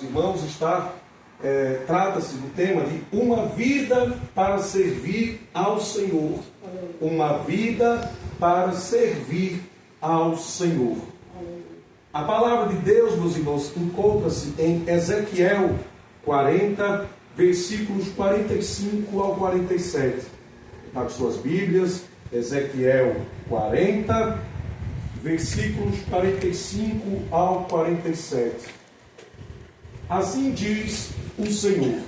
Irmãos, trata-se do tema de uma vida para servir ao Senhor. Uma vida para servir ao Senhor. A palavra de Deus, meus irmãos, encontra-se em Ezequiel 40, versículos 45 ao 47. Para suas Bíblias, Ezequiel 40, versículos 45 ao 47. Assim diz o Senhor.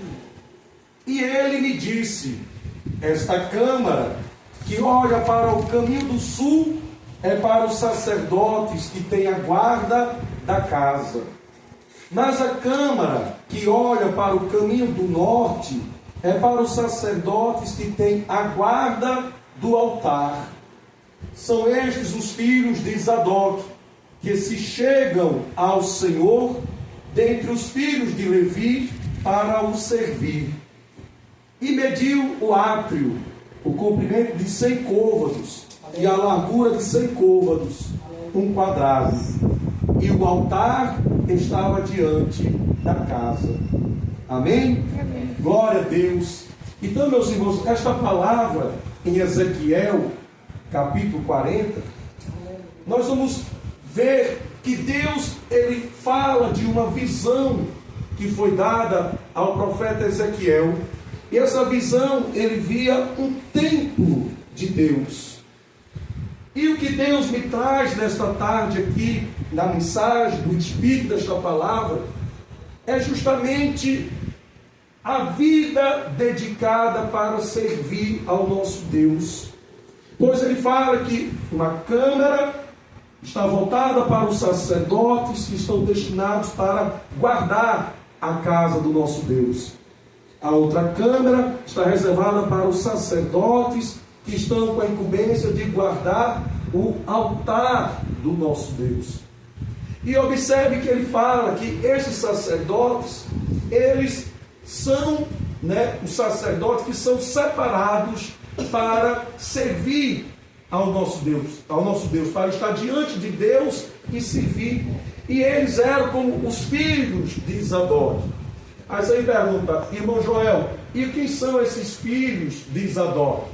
E ele me disse: esta câmara que olha para o caminho do sul é para os sacerdotes que têm a guarda da casa. Mas a câmara que olha para o caminho do norte é para os sacerdotes que têm a guarda do altar. São estes os filhos de Zadok, que se chegam ao Senhor dentre os filhos de Levi para o servir. E mediu o átrio, o comprimento de 100 côvados e a largura de 100 côvados, um quadrado. E o altar estava diante da casa. Amém? Amém. Glória a Deus. Então, meus irmãos, esta palavra em Ezequiel, capítulo 40, nós vamos ver que Deus, ele fala de uma visão que foi dada ao profeta Ezequiel. E essa visão, ele via um templo de Deus. E o que Deus me traz nesta tarde aqui, na mensagem, do Espírito desta palavra, é justamente a vida dedicada para servir ao nosso Deus. Pois ele fala que uma câmara está voltada para os sacerdotes que estão destinados para guardar a casa do nosso Deus. A outra câmara está reservada para os sacerdotes que estão com a incumbência de guardar o altar do nosso Deus. E observe que ele fala que esses sacerdotes, eles são, os sacerdotes que são separados para servir ao nosso Deus, para estar diante de Deus e servir. E eles eram como os filhos de Zadok. Aí você pergunta, irmão Joel, e quem são esses filhos de Zadok?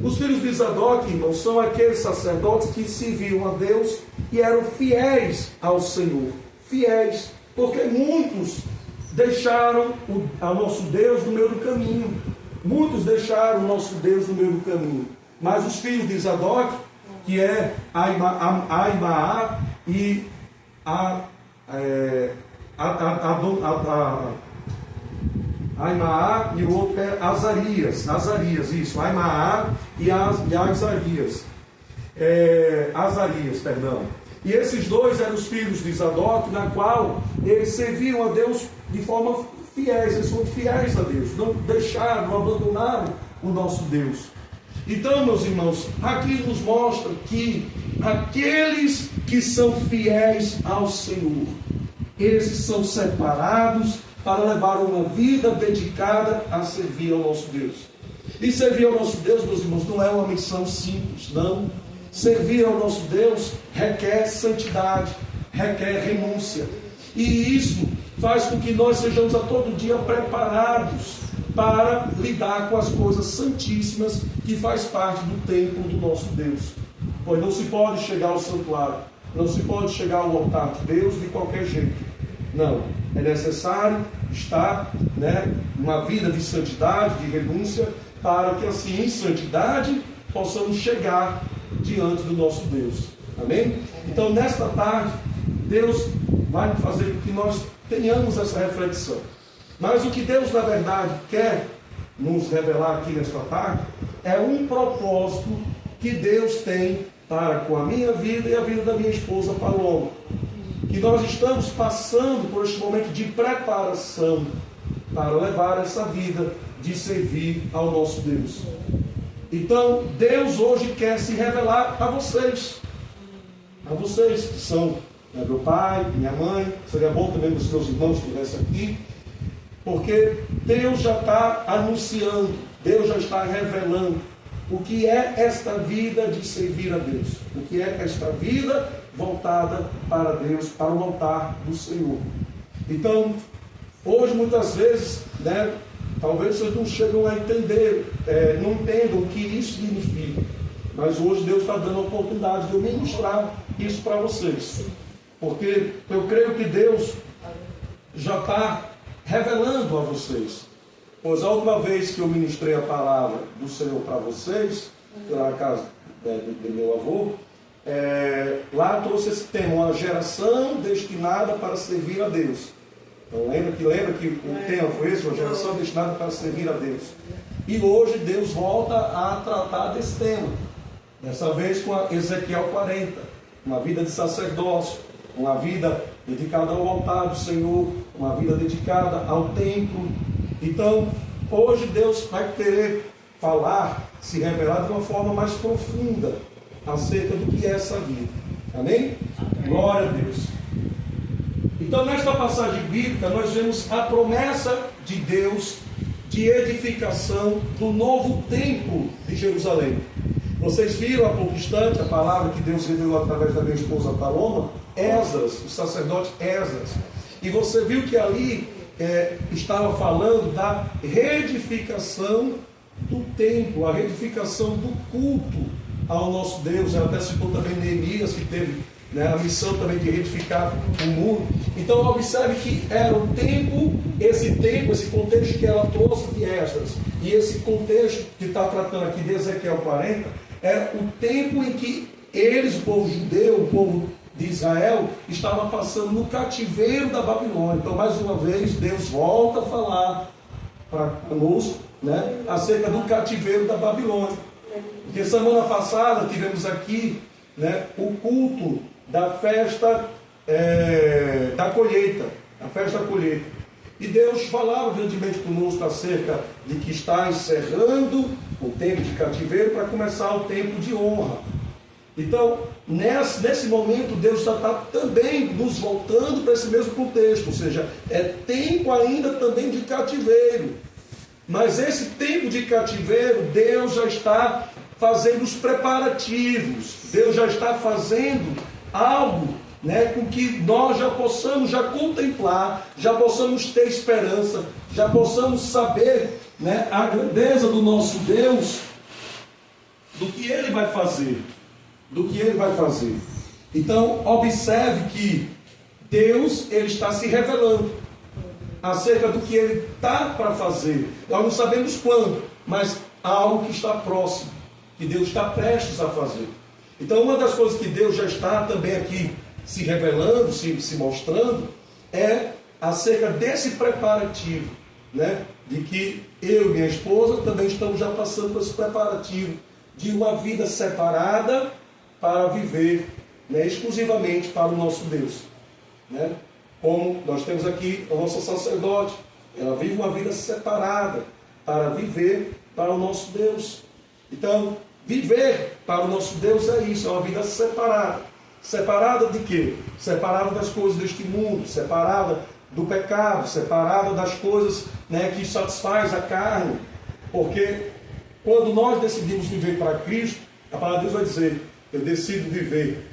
Os filhos de Zadok, irmãos, são aqueles sacerdotes que serviam a Deus e eram fiéis ao Senhor. Fiéis, porque muitos deixaram o nosso Deus no meio do caminho. Muitos deixaram o nosso Deus no meio do caminho. Mas os filhos de Zadok, que é Aimaá e Aimaá, e o outro é Azarias, isso, Aimaá e Azarias. Azarias, perdão. E esses dois eram os filhos de Zadok, na qual eles serviam a Deus de forma fiéis, eles foram fiéis a Deus, não deixaram, não abandonaram o nosso Deus. Então, meus irmãos, aqui nos mostra que aqueles que são fiéis ao Senhor, esses são separados para levar uma vida dedicada a servir ao nosso Deus. E servir ao nosso Deus, meus irmãos, não é uma missão simples, não. Servir ao nosso Deus requer santidade, requer renúncia. E isso faz com que nós sejamos a todo dia preparados para lidar com as coisas santíssimas que faz parte do templo do nosso Deus. Pois não se pode chegar ao santuário, não se pode chegar ao altar de Deus de qualquer jeito. Não, é necessário estar numa vida de santidade, de renúncia, para que assim em santidade possamos chegar diante do nosso Deus. Amém? Então nesta tarde, Deus vai fazer com que nós tenhamos essa reflexão. Mas o que Deus, na verdade, quer nos revelar aqui nesta tarde é um propósito que Deus tem para com a minha vida e a vida da minha esposa Paloma. Que nós estamos passando por este momento de preparação para levar essa vida de servir ao nosso Deus. Então, Deus hoje quer se revelar a vocês que são meu pai, minha mãe. Seria bom também que os meus irmãos estivessem aqui. Porque Deus já está anunciando, Deus já está revelando o que é esta vida de servir a Deus, o que é esta vida voltada para Deus, para o altar do Senhor. Então, Hoje, muitas vezes, né, talvez vocês não chegam a entender, não entendam o que isso significa. Mas hoje Deus está dando a oportunidade de eu ministrar isso para vocês. Porque eu creio que Deus já está revelando a vocês. Pois a última vez que eu ministrei a palavra do Senhor para vocês, na casa do meu avô, lá trouxe esse tema, uma geração destinada para servir a Deus. Então lembra que o tema foi esse, uma geração destinada para servir a Deus. E hoje Deus volta a tratar desse tema. Dessa vez com Ezequiel 40, uma vida de sacerdócio, uma vida dedicada ao altar do Senhor, uma vida dedicada ao templo. Então, hoje Deus vai querer falar, se revelar de uma forma mais profunda acerca do que é essa vida. Amém? Glória a Deus. Então, nesta passagem bíblica, nós vemos a promessa de Deus de edificação do novo templo de Jerusalém. Vocês viram há pouco instante a palavra que Deus revelou através da minha esposa Paloma, Esdras, o sacerdote Esdras. E você viu que ali estava falando da reedificação do templo, a reedificação do culto ao nosso Deus. Ela até citou também Neemias, que teve a missão também de reedificar o muro. Então observe que era o tempo, esse contexto que ela trouxe de Esdras, e esse contexto que está tratando aqui de Ezequiel 40, é o tempo em que eles, o povo judeu, o povo de Israel, estava passando no cativeiro da Babilônia. Então, mais uma vez, Deus volta a falar para conosco, acerca do cativeiro da Babilônia. Porque semana passada tivemos aqui o culto da festa da colheita, a festa da colheita. E Deus falava grandemente conosco acerca de que está encerrando o tempo de cativeiro para começar o tempo de honra. Então, nesse momento, Deus já está também nos voltando para esse mesmo contexto, ou seja, é tempo ainda também de cativeiro. Mas esse tempo de cativeiro, Deus já está fazendo os preparativos, Deus já está fazendo algo com que nós já possamos contemplar, já possamos ter esperança, já possamos saber a grandeza do nosso Deus, do que Ele vai fazer. Então, observe que Deus, Ele está se revelando acerca do que Ele está para fazer. Nós não sabemos quando, mas há algo que está próximo, que Deus está prestes a fazer. Então, uma das coisas que Deus já está também aqui se revelando, se mostrando, é acerca desse preparativo, de que eu e minha esposa também estamos já passando por esse preparativo de uma vida separada para viver exclusivamente para o nosso Deus. Como nós temos aqui a nossa sacerdote, ela vive uma vida separada para viver para o nosso Deus. Então, viver para o nosso Deus é isso, é uma vida separada. Separada de quê? Separada das coisas deste mundo, separada do pecado, separada das coisas que satisfaz a carne. Porque quando nós decidimos viver para Cristo, a palavra de Deus vai dizer, eu decido viver,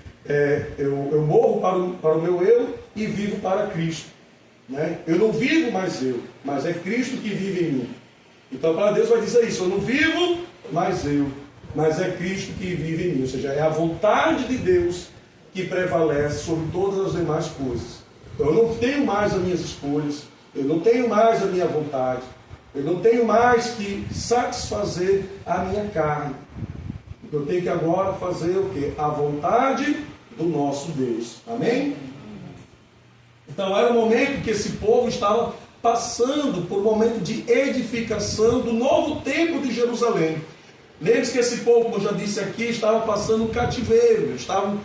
eu morro para o meu eu e vivo para Cristo. Eu não vivo mais eu, mas é Cristo que vive em mim. Então a palavra de Deus vai dizer isso, eu não vivo mais eu, mas é Cristo que vive em mim. Ou seja, é a vontade de Deus que prevalece sobre todas as demais coisas. Então, eu não tenho mais as minhas escolhas, eu não tenho mais a minha vontade, eu não tenho mais que satisfazer a minha carne. Eu tenho que agora fazer o quê? A vontade do nosso Deus. Amém? Então, era o momento que esse povo estava passando por um momento de edificação do novo templo de Jerusalém. Lembre-se que esse povo, como eu já disse aqui, estava passando um cativeiro, estavam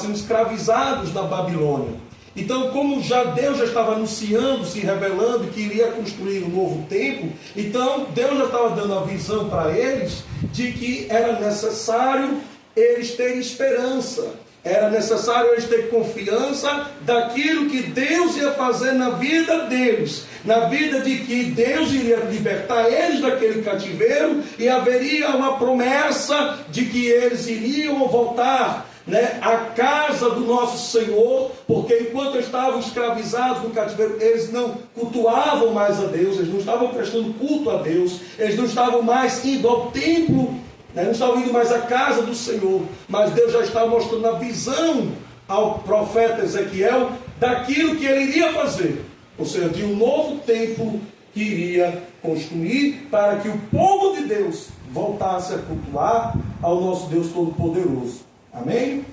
sendo escravizados na Babilônia. Então, como Deus já estava anunciando, se revelando que iria construir um novo templo, então Deus já estava dando a visão para eles de que era necessário eles terem esperança, era necessário eles terem confiança daquilo que Deus ia fazer na vida deles, na vida de que Deus iria libertar eles daquele cativeiro e haveria uma promessa de que eles iriam voltar né, a casa do nosso Senhor, porque enquanto estavam escravizados no cativeiro, eles não cultuavam mais a Deus, eles não estavam prestando culto a Deus, eles não estavam mais indo ao templo, né, não estavam indo mais à casa do Senhor, mas Deus já estava mostrando a visão ao profeta Ezequiel daquilo que ele iria fazer, ou seja, de um novo templo que iria construir para que o povo de Deus voltasse a cultuar ao nosso Deus Todo-Poderoso. Amém?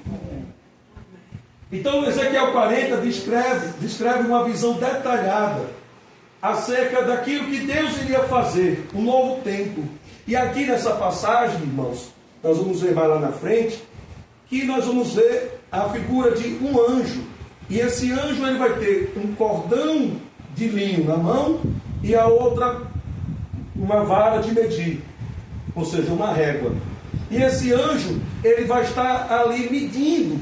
Então Ezequiel 40 descreve uma visão detalhada acerca daquilo que Deus iria fazer, um novo templo. E aqui nessa passagem, irmãos, nós vamos ver mais lá na frente, que nós vamos ver a figura de um anjo. E esse anjo ele vai ter um cordão de linho na mão e a outra uma vara de medir, ou seja, uma régua. E esse anjo ele vai estar ali medindo,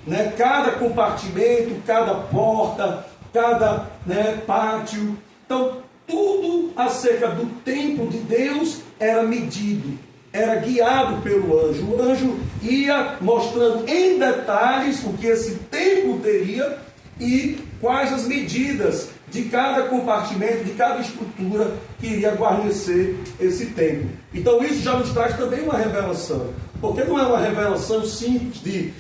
né, cada compartimento, cada porta, cada, né, pátio. Então tudo acerca do templo de Deus era medido, era guiado pelo anjo. O anjo ia mostrando em detalhes o que esse templo teria e quais as medidas de cada compartimento, de cada estrutura que iria guarnecer esse templo. Então isso já nos traz também uma revelação, porque não é uma revelação simples de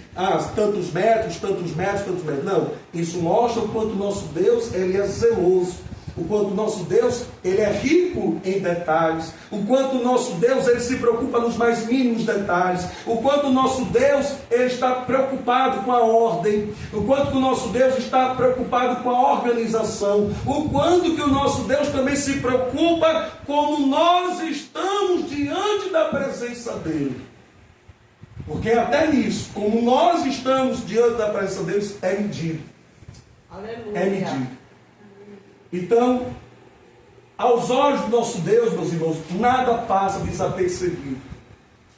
tantos metros, tantos metros, tantos metros. Não, isso mostra o quanto o nosso Deus ele é zeloso, o quanto o nosso Deus ele é rico em detalhes, o quanto o nosso Deus ele se preocupa nos mais mínimos detalhes, o quanto o nosso Deus ele está preocupado com a ordem, o quanto o nosso Deus está preocupado com a organização, o quanto que o nosso Deus também se preocupa como nós estamos diante da presença dele. Porque até nisso, como nós estamos diante da presença dele, é medido. Aleluia. É medido. Então, aos olhos do nosso Deus, meus irmãos, nada passa desapercebido.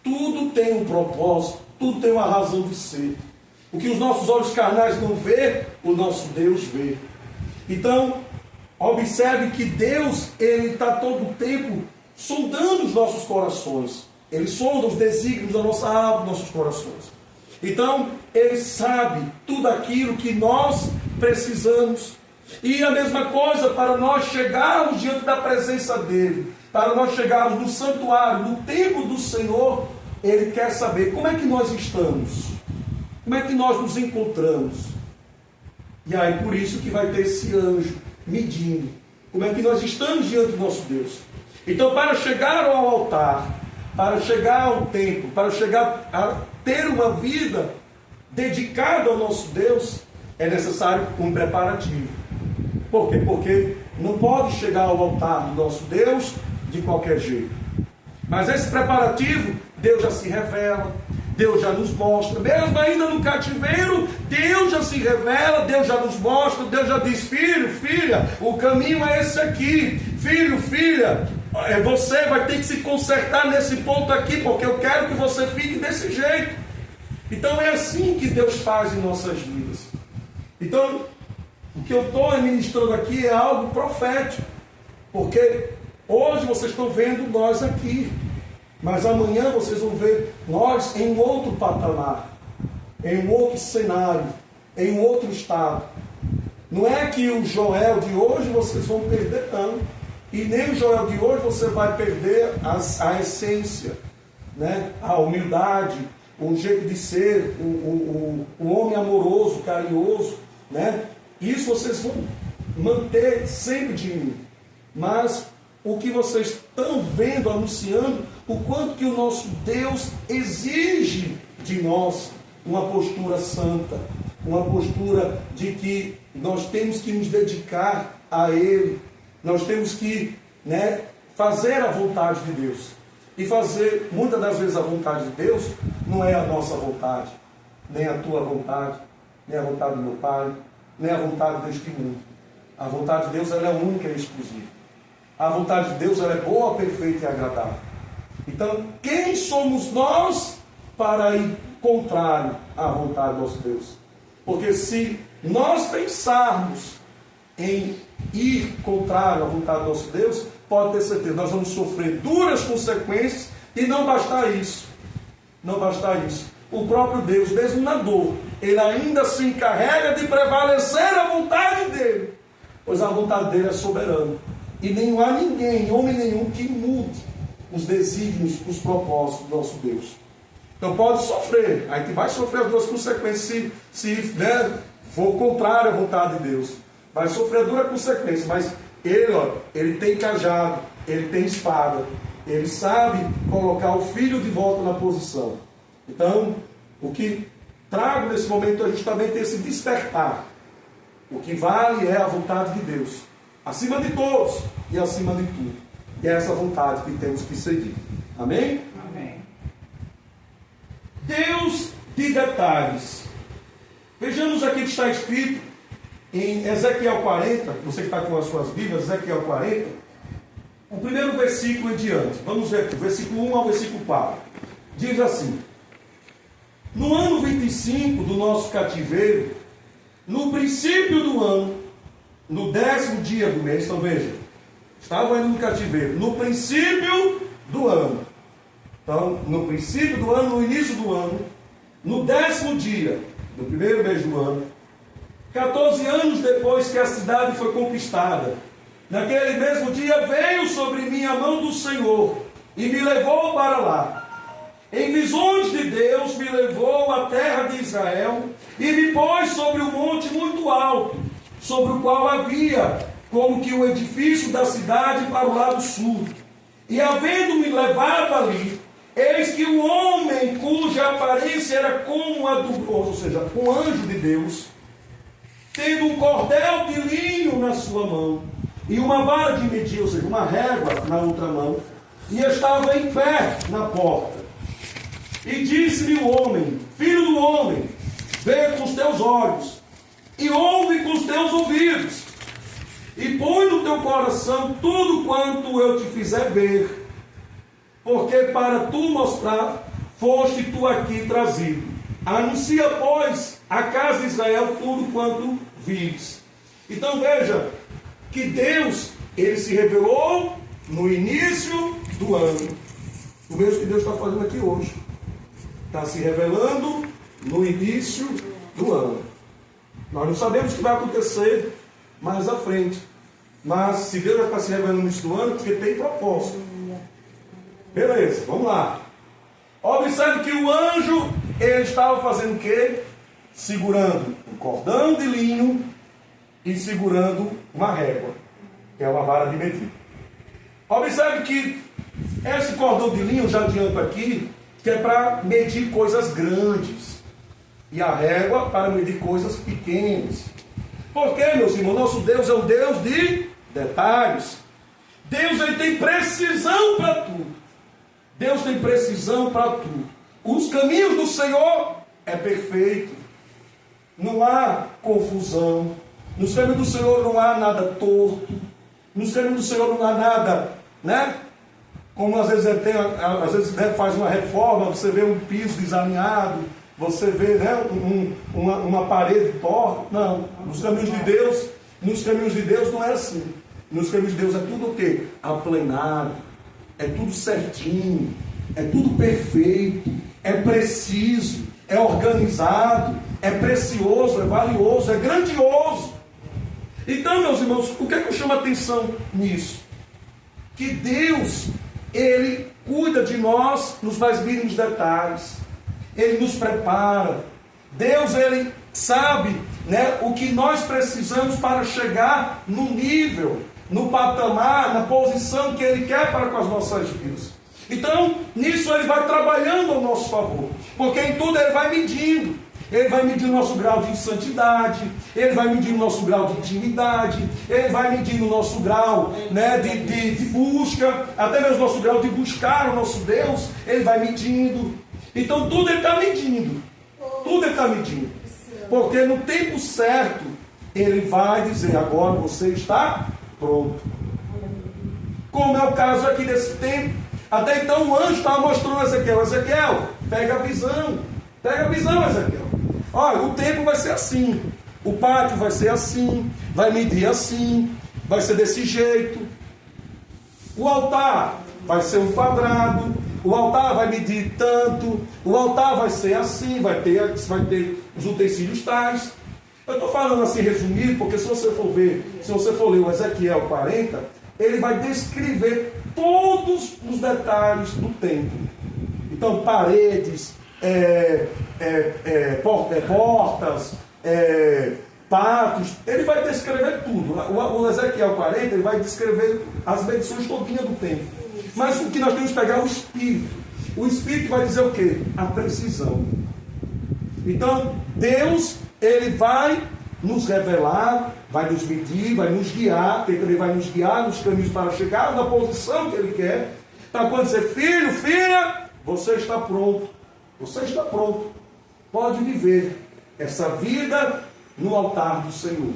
Tudo tem um propósito, tudo tem uma razão de ser. O que os nossos olhos carnais não vê, o nosso Deus vê. Então, observe que Deus, ele está todo o tempo sondando os nossos corações. Ele sonda os desígnios da nossa alma, dos nossos corações. Então, ele sabe tudo aquilo que nós precisamos. E a mesma coisa para nós chegarmos diante da presença dele, para nós chegarmos no santuário, no templo do Senhor, ele quer saber como é que nós estamos, como é que nós nos encontramos. E aí por isso que vai ter esse anjo medindo como é que nós estamos diante do nosso Deus. Então para chegar ao altar, para chegar ao templo, para chegar a ter uma vida dedicada ao nosso Deus, é necessário um preparativo. Por quê? Porque não pode chegar ao altar do nosso Deus de qualquer jeito. Mas esse preparativo, Deus já se revela, Deus já nos mostra. Mesmo ainda no cativeiro, Deus já se revela, Deus já nos mostra, Deus já diz: filho, filha, o caminho é esse aqui. Filho, filha, você vai ter que se consertar nesse ponto aqui, porque eu quero que você fique desse jeito. Então é assim que Deus faz em nossas vidas. Então, o que eu estou ministrando aqui é algo profético, porque hoje vocês estão vendo nós aqui, mas amanhã vocês vão ver nós em um outro patamar, em um outro cenário, em um outro estado. Não é que o Joel de hoje vocês vão perder, não. E nem o Joel de hoje você vai perder a essência, né? A humildade, o jeito de ser, o homem amoroso, carinhoso, né? Isso vocês vão manter sempre de mim. Mas o que vocês estão vendo, anunciando, o quanto que o nosso Deus exige de nós uma postura santa, uma postura de que nós temos que nos dedicar a Ele, nós temos que, né, fazer a vontade de Deus. E fazer, muitas das vezes, a vontade de Deus não é a nossa vontade, nem a tua vontade, nem a vontade do meu Pai, nem a vontade deste mundo. A vontade de Deus ela é única e exclusiva. A vontade de Deus ela é boa, perfeita e agradável. Então, quem somos nós para ir contrário à vontade do nosso Deus? Porque se nós pensarmos em ir contrário à vontade do nosso Deus, pode ter certeza, nós vamos sofrer duras consequências. E não bastar isso. Não bastar isso. o próprio Deus, mesmo na dor, ele ainda se encarrega de prevalecer a vontade dele, pois a vontade dele é soberana. E nem há ninguém, homem nenhum, que mude os desígnios, os propósitos do nosso Deus. Então pode sofrer, a gente vai sofrer as duas consequências se for contrário à vontade de Deus. Vai sofrer a dura consequência, mas ele tem cajado, ele tem espada, ele sabe colocar o filho de volta na posição. Então, o que trago nesse momento é justamente esse despertar. O que vale é a vontade de Deus, acima de todos e acima de tudo. E é essa vontade que temos que seguir. Amém? Amém. Deus de detalhes. Vejamos aqui que está escrito em Ezequiel 40, você que está com as suas Bíblias, Ezequiel 40, o primeiro versículo em diante. Vamos ver aqui, versículo 1 ao versículo 4. Diz assim: no ano 25 do nosso cativeiro, no princípio do ano, no 10º dia do mês, então veja, estavam indo no cativeiro, no princípio do ano. Então, no princípio do ano, no início do ano, no 10º dia do primeiro mês do ano, 14 anos depois que a cidade foi conquistada, naquele mesmo dia veio sobre mim a mão do Senhor e me levou para lá. Em visões de Deus me levou à terra de Israel e me pôs sobre um monte muito alto, sobre o qual havia como que o edifício da cidade para o lado sul. E havendo-me levado ali, eis que um homem cuja aparência era como a do bronze, ou seja, um anjo de Deus, tendo um cordel de linho na sua mão e uma vara de medir, ou seja, uma régua na outra mão, e estava em pé na porta. E disse-lhe o homem: filho do homem, vê com os teus olhos e ouve com os teus ouvidos, e põe no teu coração tudo quanto eu te fizer ver, porque para tu mostrar foste tu aqui trazido. Anuncia, pois, à casa de Israel tudo quanto vires. Então veja que Deus, ele se revelou no início do ano. O mesmo que Deus está fazendo aqui hoje. Está se revelando no início do ano. Nós não sabemos o que vai acontecer mais à frente. Mas se Deus já está se revelando no início do ano, porque tem propósito. Beleza, vamos lá. Observe que o anjo, ele estava fazendo o quê? Segurando um cordão de linho e segurando uma régua, que é uma vara de medir. Observe que esse cordão de linho, já adianto aqui, que é para medir coisas grandes, e a régua para medir coisas pequenas. Por quê, meus irmãos? Nosso Deus é um Deus de detalhes. Deus, ele tem precisão para tudo. Deus tem precisão para tudo. Os caminhos do Senhor é perfeito. Não há confusão. Nos caminhos do Senhor não há nada torto. Nos caminhos do Senhor não há nada, né? Como às vezes faz uma reforma, você vê um piso desalinhado, você vê, né, uma parede torta. Não, nos caminhos de Deus não é assim. Nos caminhos de Deus é tudo o quê? Aplanado, é tudo certinho, é tudo perfeito, é preciso, é organizado, é precioso, é valioso, é grandioso. Então, meus irmãos, o que é que eu chamo a atenção nisso? Que Deus, ele cuida de nós nos mais mínimos detalhes. Ele nos prepara. Deus, ele sabe, né, o que nós precisamos para chegar no nível, no patamar, na posição que ele quer para com as nossas vidas. Então, nisso ele vai trabalhando ao nosso favor. Porque em tudo ele vai medindo. Ele vai medir o nosso grau de santidade, ele vai medir o nosso grau de intimidade, ele vai medir o nosso grau, né, de busca, até mesmo o nosso grau de buscar o nosso Deus, ele vai medindo. Então tudo ele está medindo, tudo ele está medindo, porque no tempo certo ele vai dizer: agora você está pronto. Como é o caso aqui desse tempo. Até então o anjo estava mostrando a Ezequiel: Ezequiel, pega a visão, Ezequiel. Olha, o tempo vai ser assim, o pátio vai ser assim, vai medir assim, vai ser desse jeito. O altar vai ser um quadrado, o altar vai medir tanto, o altar vai ser assim, vai ter os utensílios tais. Eu estou falando assim resumido, porque se você for ler o Ezequiel 40, ele vai descrever todos os detalhes do templo. Então, paredes, portas, pátios, ele vai descrever tudo. O Ezequiel 40, ele vai descrever as medições todinhas do templo. Mas o que nós temos que pegar é o Espírito. O Espírito vai dizer o quê? A precisão. Então, Deus, ele vai nos revelar, vai nos medir, vai nos guiar, ele vai nos guiar nos caminhos para chegar na posição que ele quer. Então, quando dizer, filho, filha, você está pronto. Você está pronto. Pode viver essa vida no altar do Senhor.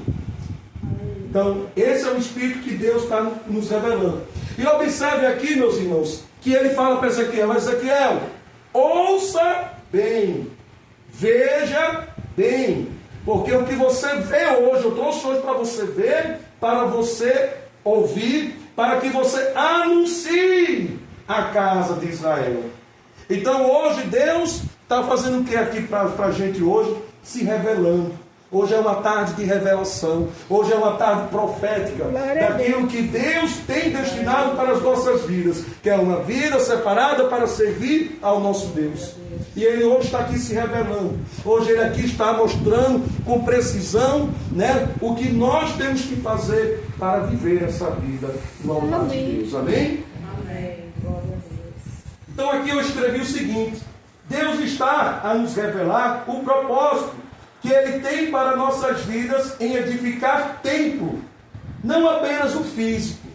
Então, esse é o Espírito que Deus está nos revelando. E observe aqui, meus irmãos, que ele fala para Ezequiel, Ezequiel, ouça bem, veja bem, porque o que você vê hoje, eu trouxe hoje para você ver, para você ouvir, para que você anuncie a casa de Israel. Então hoje Deus está fazendo o que aqui para a gente hoje? Se revelando. Hoje é uma tarde de revelação. Hoje é uma tarde profética daquilo que Deus tem destinado para as nossas vidas, que é uma vida separada para servir ao nosso Deus. E Ele hoje está aqui se revelando. Hoje Ele aqui está mostrando com precisão, né, o que nós temos que fazer para viver essa vida no altar de Deus. Amém? Amém. Glória a Deus. Então aqui eu escrevi o seguinte: Deus está a nos revelar o propósito que Ele tem para nossas vidas em edificar templo, não apenas o físico.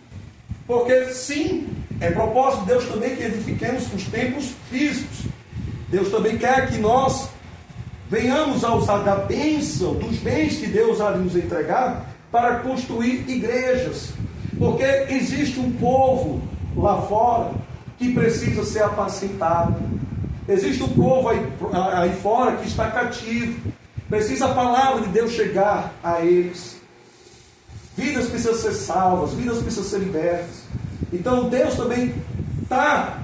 Porque sim, é propósito de Deus também que edifiquemos os templos físicos. Deus também quer que nós venhamos a usar da bênção, dos bens que Deus há de nos entregar, para construir igrejas. Porque existe um povo lá fora que precisa ser apacentado. Existe um povo aí fora que está cativo. Precisa a palavra de Deus chegar a eles. Vidas precisam ser salvas, vidas precisam ser libertas. Então Deus também está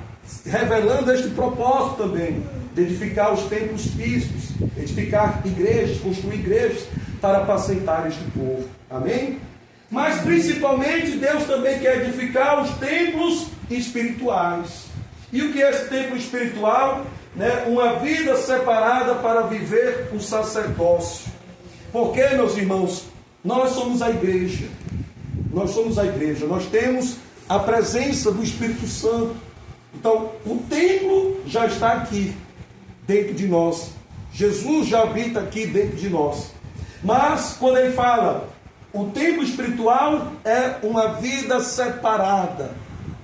revelando este propósito também, de edificar os templos físicos, edificar igrejas, construir igrejas para apacentar este povo. Amém? Mas principalmente Deus também quer edificar os templos espirituais. E o que é esse templo espiritual? Né? Uma vida separada para viver o sacerdócio. Porque, meus irmãos, nós somos a igreja. Nós somos a igreja. Nós temos a presença do Espírito Santo. Então, o templo já está aqui, dentro de nós. Jesus já habita aqui dentro de nós. Mas, quando ele fala, o templo espiritual é uma vida separada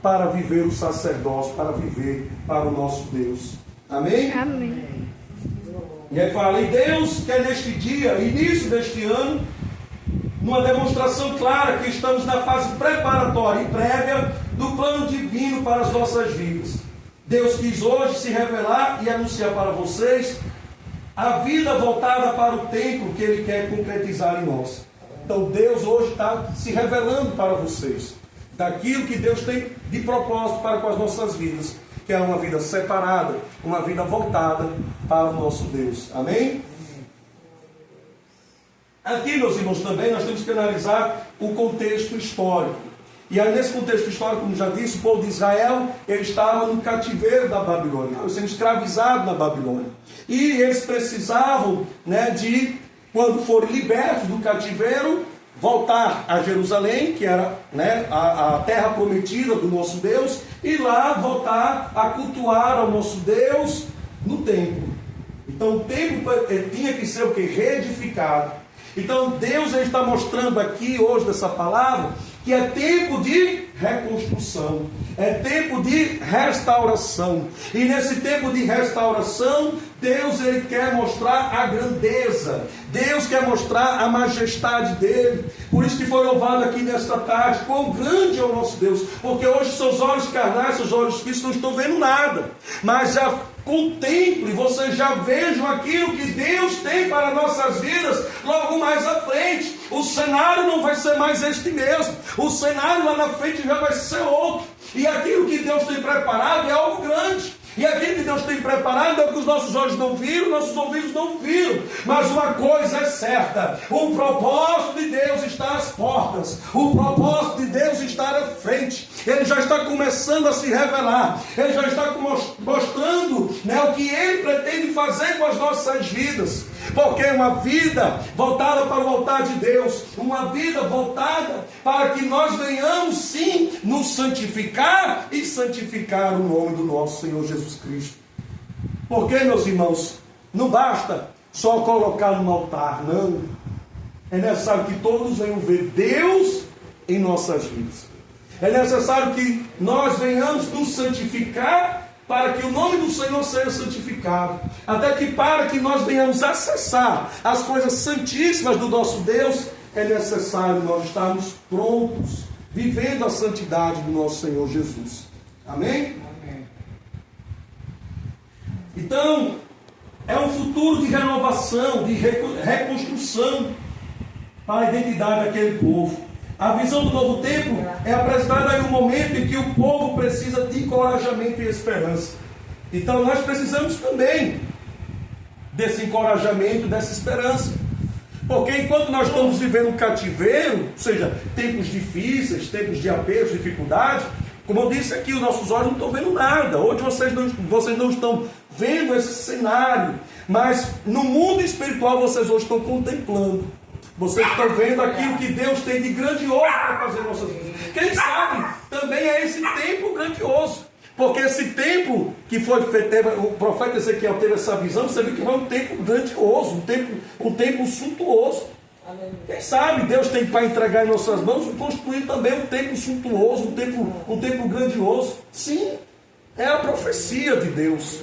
para viver o sacerdócio, para viver para o nosso Deus. Amém? Amém. E aí fala, e Deus quer neste dia, início deste ano, numa demonstração clara que estamos na fase preparatória e prévia do plano divino para as nossas vidas. Deus quis hoje se revelar e anunciar para vocês a vida voltada para o templo que Ele quer concretizar em nós. Então Deus hoje está se revelando para vocês daquilo que Deus tem de propósito para com as nossas vidas, que é uma vida separada, uma vida voltada para o nosso Deus. Amém? Aqui, meus irmãos, também nós temos que analisar o contexto histórico. E aí, nesse contexto histórico, como já disse, o povo de Israel, ele estava no cativeiro da Babilônia, estava sendo escravizado na Babilônia. E eles precisavam, né, de, quando forem libertos do cativeiro, voltar a Jerusalém, que era, né, a terra prometida do nosso Deus, e lá voltar a cultuar ao nosso Deus no templo. Então o templo tinha que ser o que? Reedificado. Então Deus está mostrando aqui hoje nessa palavra que é tempo de reconstrução, é tempo de restauração. E nesse tempo de restauração, Deus ele quer mostrar a grandeza, Deus quer mostrar a majestade dele. Por isso que foi louvado aqui nesta tarde, quão grande é o nosso Deus, porque hoje seus olhos carnais, seus olhos físicos não estão vendo nada, mas já contemple, vocês já vejam aquilo que Deus tem para nossas vidas logo mais à frente. O cenário não vai ser mais este mesmo, o cenário lá na frente já vai ser outro. E aquilo que Deus tem preparado é algo grande. E aquilo que Deus tem preparado é o que os nossos olhos não viram, nossos ouvidos não viram. Mas uma coisa é certa: o propósito de Deus está às portas. O propósito de Deus está à frente. Ele já está começando a se revelar. Ele já está mostrando, né, o que Ele pretende fazer com as nossas vidas. Porque uma vida voltada para o altar de Deus, uma vida voltada para que nós venhamos sim nos santificar e santificar o nome do nosso Senhor Jesus Cristo. Porque, meus irmãos, não basta só colocar no altar, não. É necessário que todos venham ver Deus em nossas vidas. É necessário que nós venhamos nos santificar para que o nome do Senhor seja santificado, até que para que nós venhamos acessar as coisas santíssimas do nosso Deus, é necessário nós estarmos prontos, vivendo a santidade do nosso Senhor Jesus. Amém? Amém. Então, é um futuro de renovação, de reconstrução para a identidade daquele povo. A visão do novo tempo é apresentada em um momento em que o povo precisa de encorajamento e esperança. Então nós precisamos também desse encorajamento, dessa esperança. Porque enquanto nós estamos vivendo um cativeiro, ou seja, tempos difíceis, tempos de aperto, dificuldade, como eu disse aqui, os nossos olhos não estão vendo nada. Hoje vocês não estão vendo esse cenário, mas no mundo espiritual vocês hoje estão contemplando. Vocês estão vendo aquilo que Deus tem de grandioso para fazer em nossas vidas. Quem sabe também é esse tempo grandioso. Porque esse tempo que foi feito, o profeta Ezequiel teve essa visão, você viu que foi um tempo grandioso, um tempo suntuoso. Quem sabe Deus tem para entregar em nossas mãos e construir também um tempo suntuoso, um tempo grandioso. Sim, é a profecia de Deus.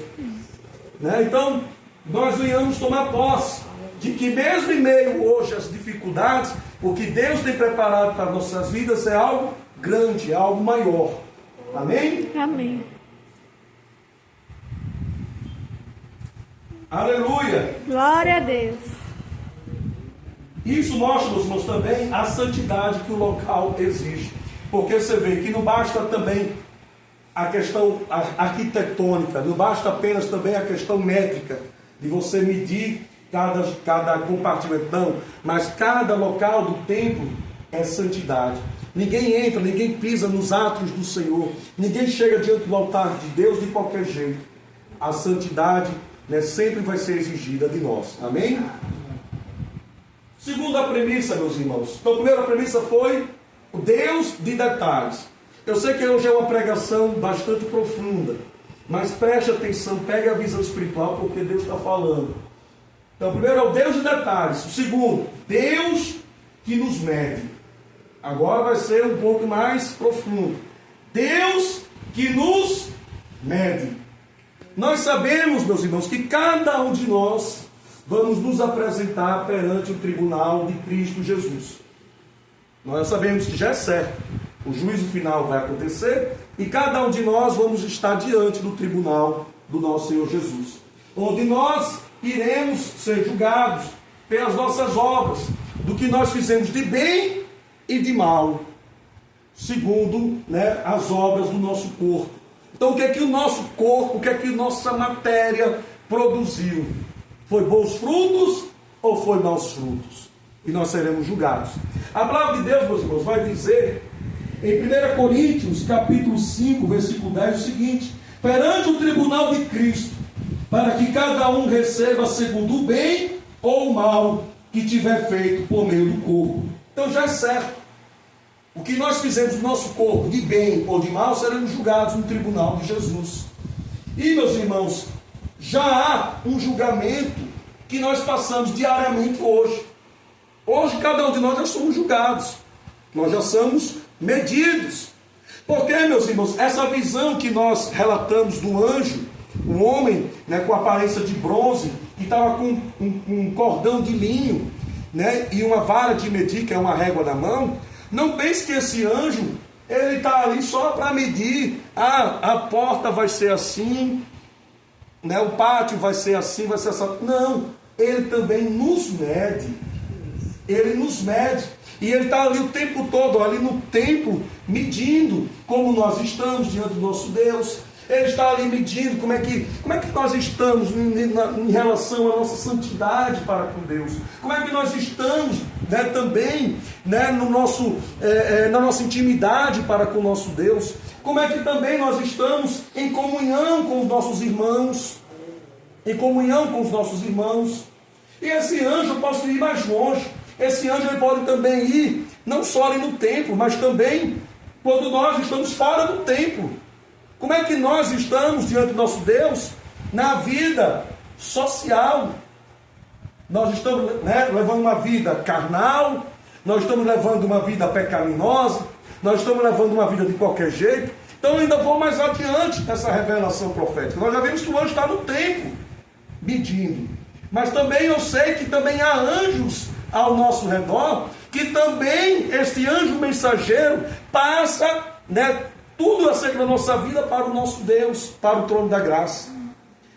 Né? Então, nós venhamos tomar posse de que mesmo em meio hoje às dificuldades, o que Deus tem preparado para nossas vidas é algo grande, é algo maior. Amém? Amém. Aleluia! Glória a Deus. Isso mostra, meus irmãos, também a santidade que o local exige. Porque você vê que não basta também a questão arquitetônica, não basta apenas também a questão métrica, de você medir cada compartimento, não, mas cada local do templo é santidade. Ninguém entra, ninguém pisa nos atos do Senhor, ninguém chega diante do altar de Deus de qualquer jeito. A santidade, né, sempre vai ser exigida de nós. Amém? Segunda premissa, meus irmãos. Então, a primeira premissa foi o Deus de detalhes. Eu sei que hoje é uma pregação bastante profunda, mas preste atenção, pegue a visão espiritual, porque Deus está falando. Então, o primeiro é o Deus de detalhes. O segundo, Deus que nos mede. Agora vai ser um pouco mais profundo. Deus que nos mede. Nós sabemos, meus irmãos, que cada um de nós vamos nos apresentar perante o tribunal de Cristo Jesus. Nós sabemos que já é certo. O juízo final vai acontecer e cada um de nós vamos estar diante do tribunal do nosso Senhor Jesus, onde nós iremos ser julgados pelas nossas obras, do que nós fizemos de bem e de mal, segundo, né, as obras do nosso corpo. Então, o que é que o nosso corpo, o que é que nossa matéria produziu? Foi bons frutos ou foi maus frutos? E nós seremos julgados. A palavra de Deus, meus irmãos, vai dizer em 1 Coríntios, capítulo 5, versículo 10, o seguinte: perante o tribunal de Cristo, para que cada um receba segundo o bem ou o mal que tiver feito por meio do corpo. Então já é certo. O que nós fizemos no nosso corpo, de bem ou de mal, seremos julgados no tribunal de Jesus. E, meus irmãos, já há um julgamento que nós passamos diariamente hoje. Hoje cada um de nós já somos julgados. Nós já somos medidos. Porque, meus irmãos, essa visão que nós relatamos do anjo, um homem, né, com aparência de bronze, que estava com um cordão de linho, né, e uma vara de medir, que é uma régua na mão. Não pense que esse anjo, ele está ali só para medir. A porta vai ser assim, né, o pátio vai ser assim, vai ser assim. Não, ele também nos mede. Ele nos mede. E ele está ali o tempo todo, ali no templo, medindo como nós estamos diante do nosso Deus. Ele está ali medindo como é que nós estamos em relação à nossa santidade para com Deus. Como é que nós estamos, né, também, né, no nosso, na nossa intimidade para com o nosso Deus. Como é que também nós estamos em comunhão com os nossos irmãos. Em comunhão com os nossos irmãos. E esse anjo pode ir mais longe. Esse anjo ele pode também ir, não só ali no templo, mas também quando nós estamos fora do templo. Como é que nós estamos diante do nosso Deus na vida social? Nós estamos, né, levando uma vida carnal, nós estamos levando uma vida pecaminosa, nós estamos levando uma vida de qualquer jeito. Então eu ainda vou mais adiante nessa revelação profética. Nós já vimos que o anjo está no templo, medindo. Mas também eu sei que também há anjos ao nosso redor, que também este anjo mensageiro passa, né, tudo acerca da nossa vida para o nosso Deus, para o trono da graça.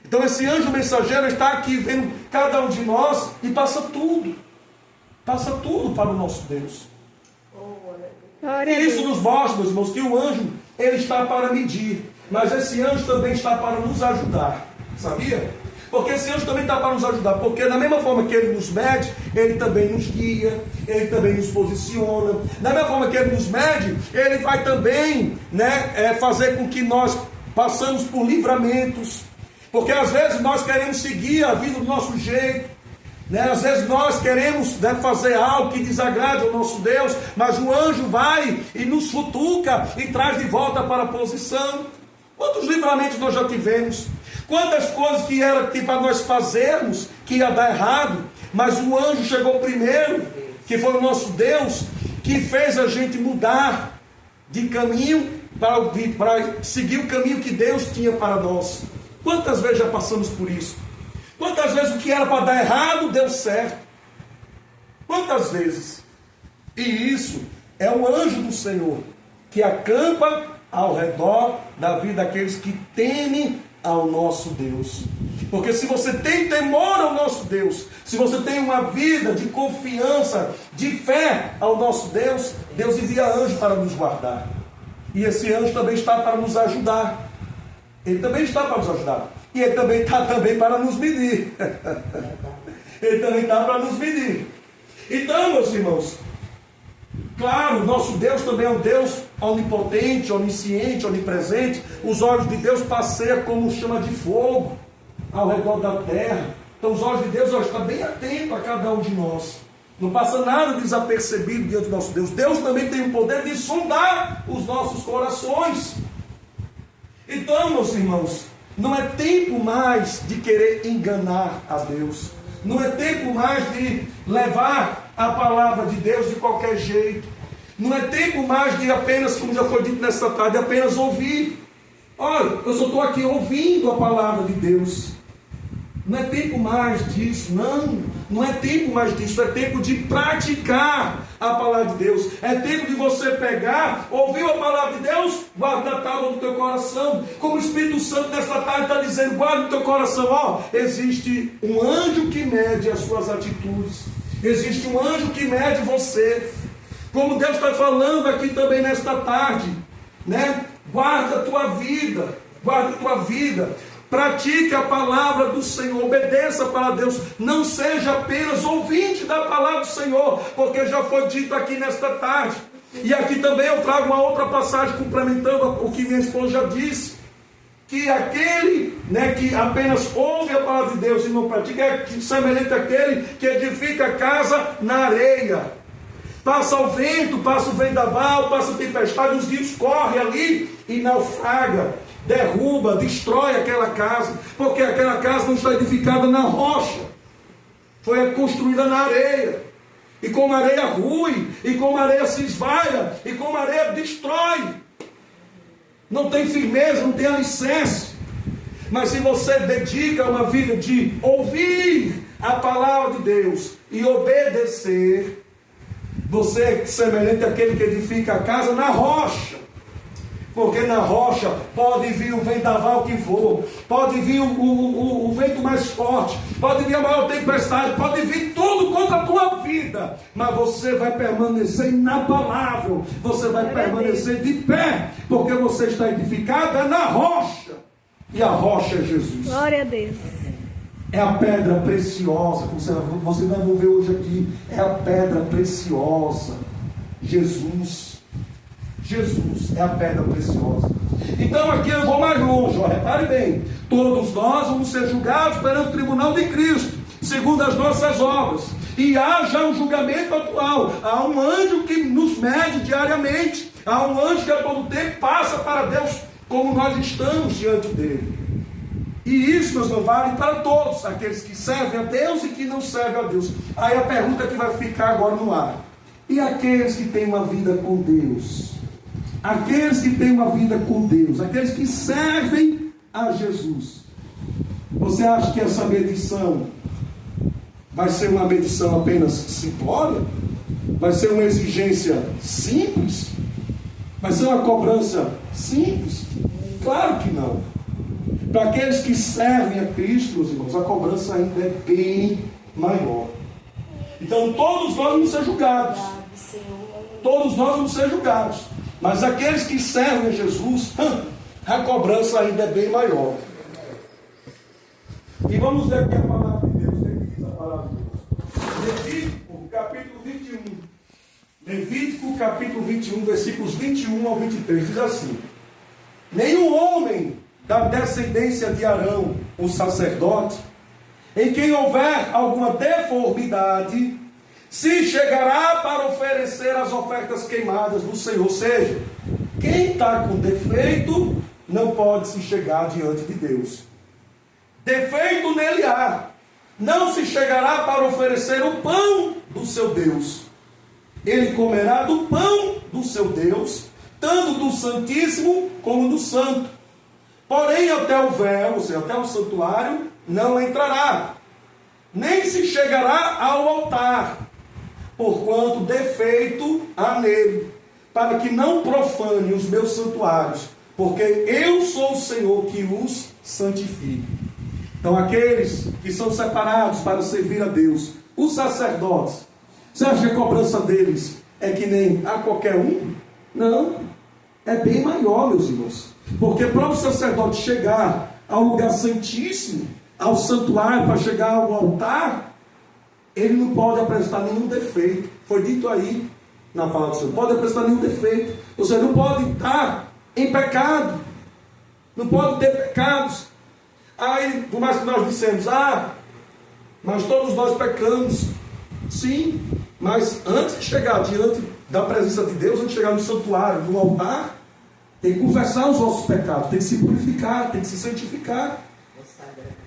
Então esse anjo mensageiro está aqui vendo cada um de nós e passa tudo para o nosso Deus. E isso nos mostra, meus irmãos, que o anjo ele está para medir, mas esse anjo também está para nos ajudar, sabia? Porque esse anjo também está para nos ajudar, porque da mesma forma que ele nos mede, ele também nos guia, ele também nos posiciona. Da mesma forma que ele nos mede, ele vai também, né, fazer com que nós passamos por livramentos. Porque às vezes nós queremos seguir a vida do nosso jeito, né? Às vezes nós queremos, né, fazer algo que desagrade ao nosso Deus, mas o anjo vai e nos futuca e traz de volta para a posição. Quantos livramentos nós já tivemos? Quantas coisas que era para nós fazermos que ia dar errado, mas o anjo chegou primeiro, que foi o nosso Deus, que fez a gente mudar de caminho para seguir o caminho que Deus tinha para nós. Quantas vezes já passamos por isso? Quantas vezes o que era para dar errado deu certo? Quantas vezes? E isso é o anjo do Senhor que acampa ao redor da vida daqueles que temem ao nosso Deus. Porque se você tem temor ao nosso Deus, se você tem uma vida de confiança, de fé ao nosso Deus, Deus envia anjo para nos guardar. E esse anjo também está para nos ajudar. Ele também está para nos ajudar. E ele também está para nos medir. Ele também está para nos medir. Então, meus irmãos, claro, nosso Deus também é um Deus onipotente, onisciente, onipresente. Os olhos de Deus passeiam como chama de fogo ao redor da terra. Então os olhos de Deus estão bem atentos a cada um de nós. Não passa nada desapercebido diante do nosso Deus. Deus também tem o poder de sondar os nossos corações. Então, meus irmãos, não é tempo mais de querer enganar a Deus. Não é tempo mais de levar a palavra de Deus de qualquer jeito. Não é tempo mais de apenas, como já foi dito nessa tarde, apenas ouvir. Olha, eu só estou aqui ouvindo a palavra de Deus. Não é tempo mais disso, não é tempo mais disso, é tempo de praticar a palavra de Deus. É tempo de você pegar, ouvir a palavra de Deus, guarda na tábua do teu coração. Como o Espírito Santo nesta tarde está dizendo, guarda no teu coração, ó, existe um anjo que mede as suas atitudes. Existe um anjo que mede você. Como Deus está falando aqui também nesta tarde, né? Guarda a tua vida, guarda a tua vida. Pratique a palavra do Senhor, obedeça para Deus, não seja apenas ouvinte da palavra do Senhor, porque já foi dito aqui nesta tarde. E aqui também eu trago uma outra passagem complementando o que minha esposa já disse, que aquele, né, que apenas ouve a palavra de Deus e não pratica é semelhante àquele que edifica a casa na areia. Passa o vento, passa o vendaval, passa a tempestade, os rios correm ali e naufraga. Derruba, destrói aquela casa, porque aquela casa não está edificada na rocha, foi construída na areia, e como a areia rui, e como a areia se esvaira, e como a areia destrói, não tem firmeza, não tem alicerce. Mas se você dedica uma vida de ouvir a palavra de Deus e obedecer, você é semelhante àquele que edifica a casa na rocha. Porque na rocha pode vir o vendaval que for, pode vir o vento mais forte, pode vir a maior tempestade, pode vir tudo contra a tua vida, mas você vai permanecer inabalável, você vai permanecer de pé, porque você está edificada na rocha, e a rocha é Jesus. Glória a Deus. É a pedra preciosa, que você vai ver hoje aqui, é a pedra preciosa, Jesus é a pedra preciosa. Então aqui eu vou mais longe, repare bem, todos nós vamos ser julgados perante o tribunal de Cristo, segundo as nossas obras, e há já um julgamento atual, há um anjo que nos mede diariamente, há um anjo que a todo tempo passa para Deus, como nós estamos diante dele. E isso, meus irmãos, vale para todos, aqueles que servem a Deus e que não servem a Deus. Aí a pergunta que vai ficar agora no ar: e aqueles que têm uma vida com Deus? Aqueles que têm uma vida com Deus, aqueles que servem a Jesus, você acha que essa medição vai ser uma medição apenas simplória? Vai ser uma exigência simples? Vai ser uma cobrança simples? Claro que não. Para aqueles que servem a Cristo, meus irmãos, a cobrança ainda é bem maior. Então todos nós vamos ser julgados. Todos nós vamos ser julgados. Mas aqueles que servem a Jesus, a cobrança ainda é bem maior. E vamos ver aqui a palavra de Deus. O que diz a palavra de Deus? Levítico, capítulo 21. Levítico, capítulo 21, versículos 21 ao 23. Diz assim: nenhum homem da descendência de Arão, o sacerdote, em quem houver alguma deformidade, se chegará para oferecer as ofertas queimadas do Senhor. Ou seja, quem está com defeito não pode se chegar diante de Deus. Defeito nele há. Não se chegará para oferecer o pão do seu Deus. Ele comerá do pão do seu Deus, tanto do Santíssimo como do Santo. Porém, até o véu, ou seja, até o santuário, não entrará, nem se chegará ao altar, porquanto defeito há nele, para que não profane os meus santuários, porque eu sou o Senhor que os santifique. Então, aqueles que são separados para servir a Deus, os sacerdotes, você acha que a cobrança deles é que nem a qualquer um? Não, é bem maior, meus irmãos. Porque para o sacerdote chegar ao lugar santíssimo, ao santuário, para chegar ao altar, ele não pode apresentar nenhum defeito. Foi dito aí na palavra do Senhor, não pode apresentar nenhum defeito. Ou seja, não pode estar em pecado, não pode ter pecados. Aí, por mais que nós dissemos, mas todos nós pecamos. Sim, mas antes de chegar diante da presença de Deus, antes de chegar no santuário, no altar, tem que confessar os nossos pecados, tem que se purificar, tem que se santificar,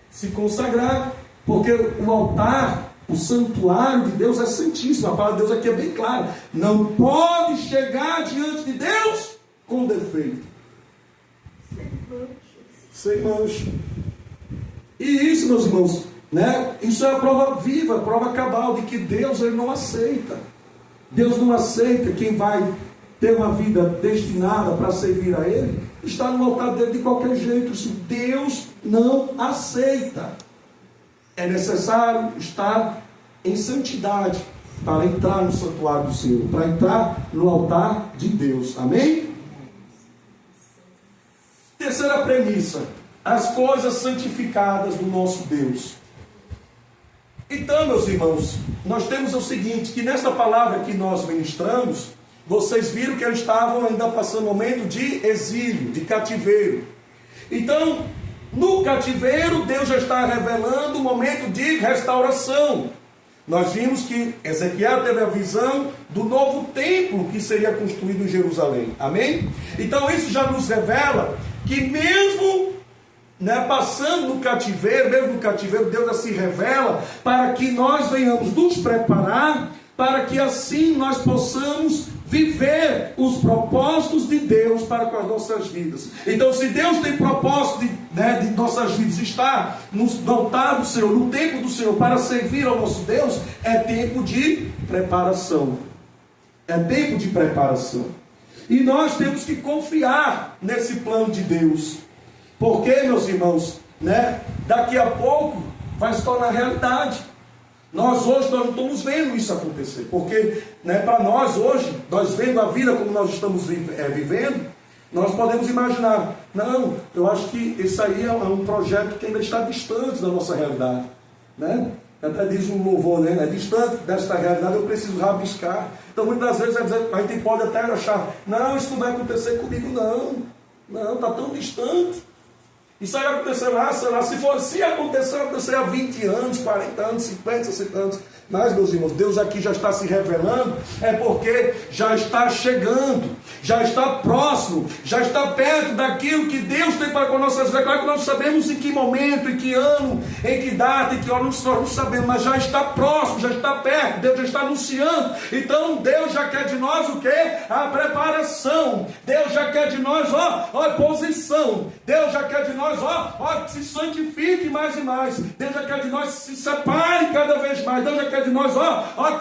se consagrar, porque o altar, o santuário de Deus é santíssimo. A palavra de Deus aqui é bem clara: não pode chegar diante de Deus com defeito, sem mancha. E isso, meus irmãos, isso é a prova viva, a prova cabal de que Deus ele não aceita. Deus não aceita quem vai ter uma vida destinada para servir a Ele, está no altar dele de qualquer jeito. Isso Deus não aceita. É necessário estar em santidade para entrar no santuário do Senhor, para entrar no altar de Deus. Amém? Terceira premissa: as coisas santificadas do nosso Deus. Então, meus irmãos, nós temos o seguinte, que nesta palavra que nós ministramos, vocês viram que eles estavam ainda passando um momento de exílio, de cativeiro. Então, no cativeiro, Deus já está revelando um momento de restauração. Nós vimos que Ezequiel teve a visão do novo templo que seria construído em Jerusalém. Amém? Então, isso já nos revela que mesmo passando no cativeiro, Deus já se revela para que nós venhamos nos preparar, para que assim nós possamos viver os propósitos de Deus para com as nossas vidas. Então, se Deus tem propósito de nossas vidas estar no altar do Senhor, no templo do Senhor, para servir ao nosso Deus, é tempo de preparação. É tempo de preparação. E nós temos que confiar nesse plano de Deus. Porque, meus irmãos, né, daqui a pouco vai se tornar realidade. Nós hoje não estamos vendo isso acontecer. Porque, né, para nós hoje, nós vendo a vida como nós estamos vivendo, nós podemos imaginar, não, eu acho que isso aí é um projeto que ainda está distante da nossa realidade, né? Até diz um louvor, né? É distante desta realidade, eu preciso rabiscar. Então muitas vezes a gente pode até achar, não, isso não vai acontecer comigo, não, está tão distante. Isso aí vai acontecer lá, sei lá, se acontecer há 20 anos, 40 anos, 50, 60 anos. Mas, meus irmãos, Deus aqui já está se revelando, é porque já está chegando, já está próximo, já está perto daquilo que Deus tem para com nossas vidas. Claro que nós sabemos em que momento, em que ano, em que data, em que hora, nós não sabemos, mas já está próximo, já está perto, Deus já está anunciando. Então, Deus já quer de nós o quê? A preparação. Deus já quer de nós, a posição. Deus já quer de nós, que se santifique mais e mais. Deus já quer de nós que se separe cada vez mais. Deus já quer de nós,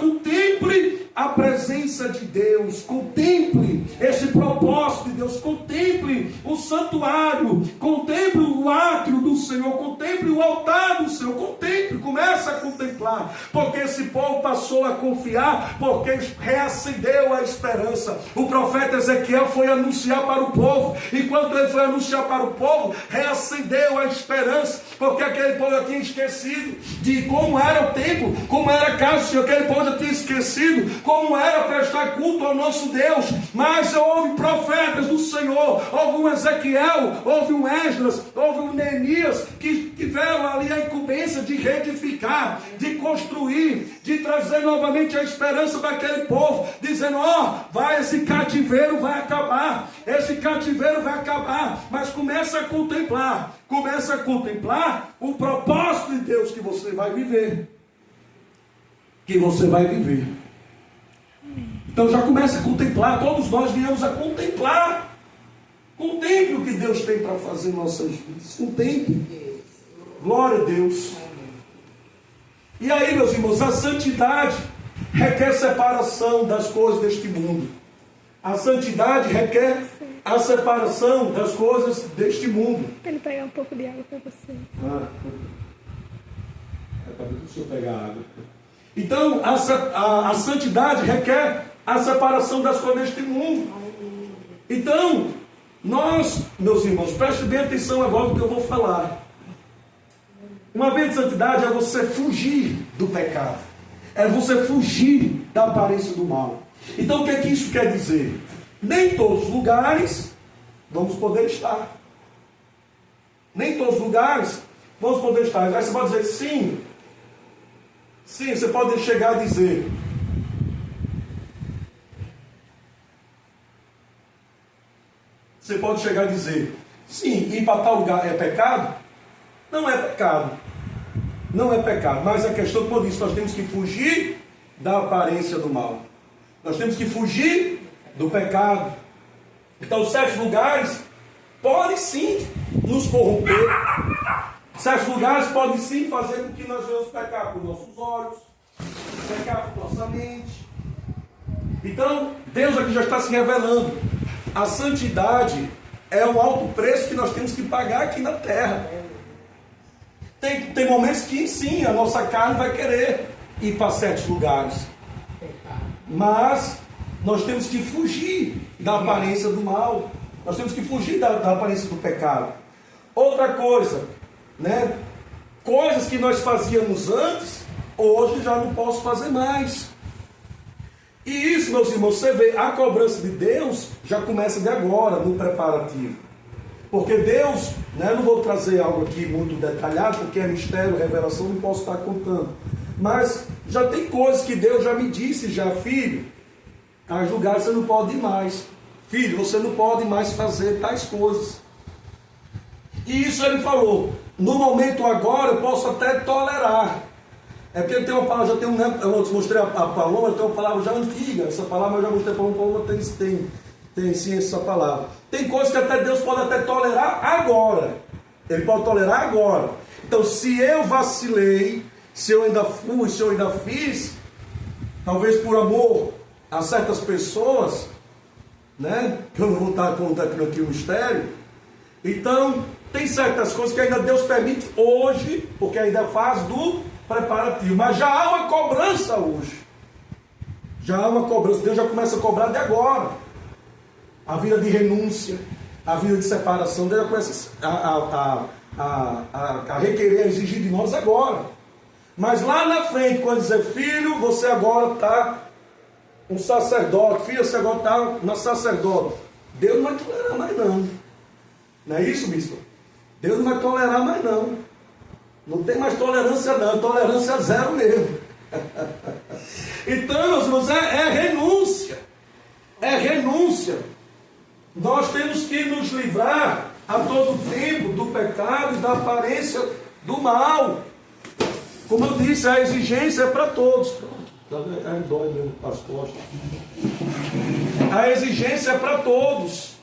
contemple a presença de Deus, contemple esse propósito de Deus, contemple o santuário, contemple o átrio do Senhor, contemple o altar do Senhor, contemple, começa a contemplar, porque esse povo passou a confiar, porque reacendeu a esperança. O profeta Ezequiel foi anunciar para o povo, enquanto ele foi anunciar para o povo, reacendeu a esperança, porque aquele povo já tinha esquecido de como era o templo, como era a casa do Senhor. Aquele povo já tinha esquecido como era prestar culto ao nosso Deus. Mas houve profetas do Senhor, houve um Ezequiel, houve um Esdras, houve um Neemias, que tiveram ali a incumbência de reedificar, de construir, de trazer novamente a esperança para aquele povo, dizendo, esse cativeiro vai acabar, mas começa a contemplar o propósito de Deus que você vai viver. Então já começa a contemplar. Todos nós viemos a contemplar. Contemple o que Deus tem para fazer em nossas vidas. Contemple. Glória a Deus. E aí, meus irmãos, a santidade requer separação das coisas deste mundo. A santidade requer a separação das coisas deste mundo. Ele pegar um pouco de água para você. É para o senhor pegar água. Então, a santidade requer a separação das coisas deste mundo. Então, nós, meus irmãos, prestem bem atenção agora no que eu vou falar. Uma vez de santidade é você fugir do pecado. É você fugir da aparência do mal. Então, o que é que isso quer dizer? Nem todos os lugares vamos poder estar. Nem todos os lugares vamos poder estar. Aí você pode dizer sim. Sim, você pode chegar a dizer. Você pode chegar a dizer, sim, ir para tal lugar é pecado? Não é pecado. Não é pecado. Mas a questão, como eu disse, nós temos que fugir da aparência do mal. Nós temos que fugir do pecado. Então, certos lugares podem sim nos corromper. Certos lugares podem sim fazer com que nós venhamos pecar com nossos olhos, pecar com nossa mente. Então, Deus aqui já está se revelando. A santidade é um alto preço que nós temos que pagar aqui na terra. Tem momentos que sim, a nossa carne vai querer ir para certos lugares. Mas nós temos que fugir da aparência do mal. Nós temos que fugir da aparência do pecado. Outra coisa, né? Coisas que nós fazíamos antes, hoje já não posso fazer mais. E isso, meus irmãos, você vê, a cobrança de Deus já começa de agora, no preparativo. Porque Deus, né, não vou trazer algo aqui muito detalhado, porque é mistério, revelação, não posso estar contando. Mas já tem coisas que Deus já me disse, filho, tais lugares você não pode ir mais. Filho, você não pode mais fazer tais coisas. E isso ele falou, no momento agora eu posso até tolerar. É porque tem uma palavra, já tem eu mostrei a Paloma, tem uma palavra já antiga, essa palavra eu já mostrei para a Paloma, tem sim essa palavra. Tem coisas que até Deus pode até tolerar agora. Ele pode tolerar agora. Então, se eu vacilei, se eu ainda fui, se eu ainda fiz, talvez por amor a certas pessoas, né? Que eu não vou estar contando aqui o mistério. Então, tem certas coisas que ainda Deus permite hoje, porque ainda faz do preparativo. Mas já há uma cobrança hoje. Já há uma cobrança. Deus já começa a cobrar de agora. A vida de renúncia, a vida de separação, Deus já começa a requerer, a exigir de nós agora. Mas lá na frente, quando dizer, filho, você agora está um sacerdote, filho, você agora está na sacerdote, Deus não vai tolerar mais não. Não é isso, bispo? Deus não vai tolerar mais não. Não tem mais tolerância não, tolerância zero mesmo. Então, meus irmãos, é renúncia. É renúncia. Nós temos que nos livrar a todo tempo do pecado e da aparência do mal. Como eu disse, a exigência é para todos. Dói mesmo as costas. A exigência é para todos.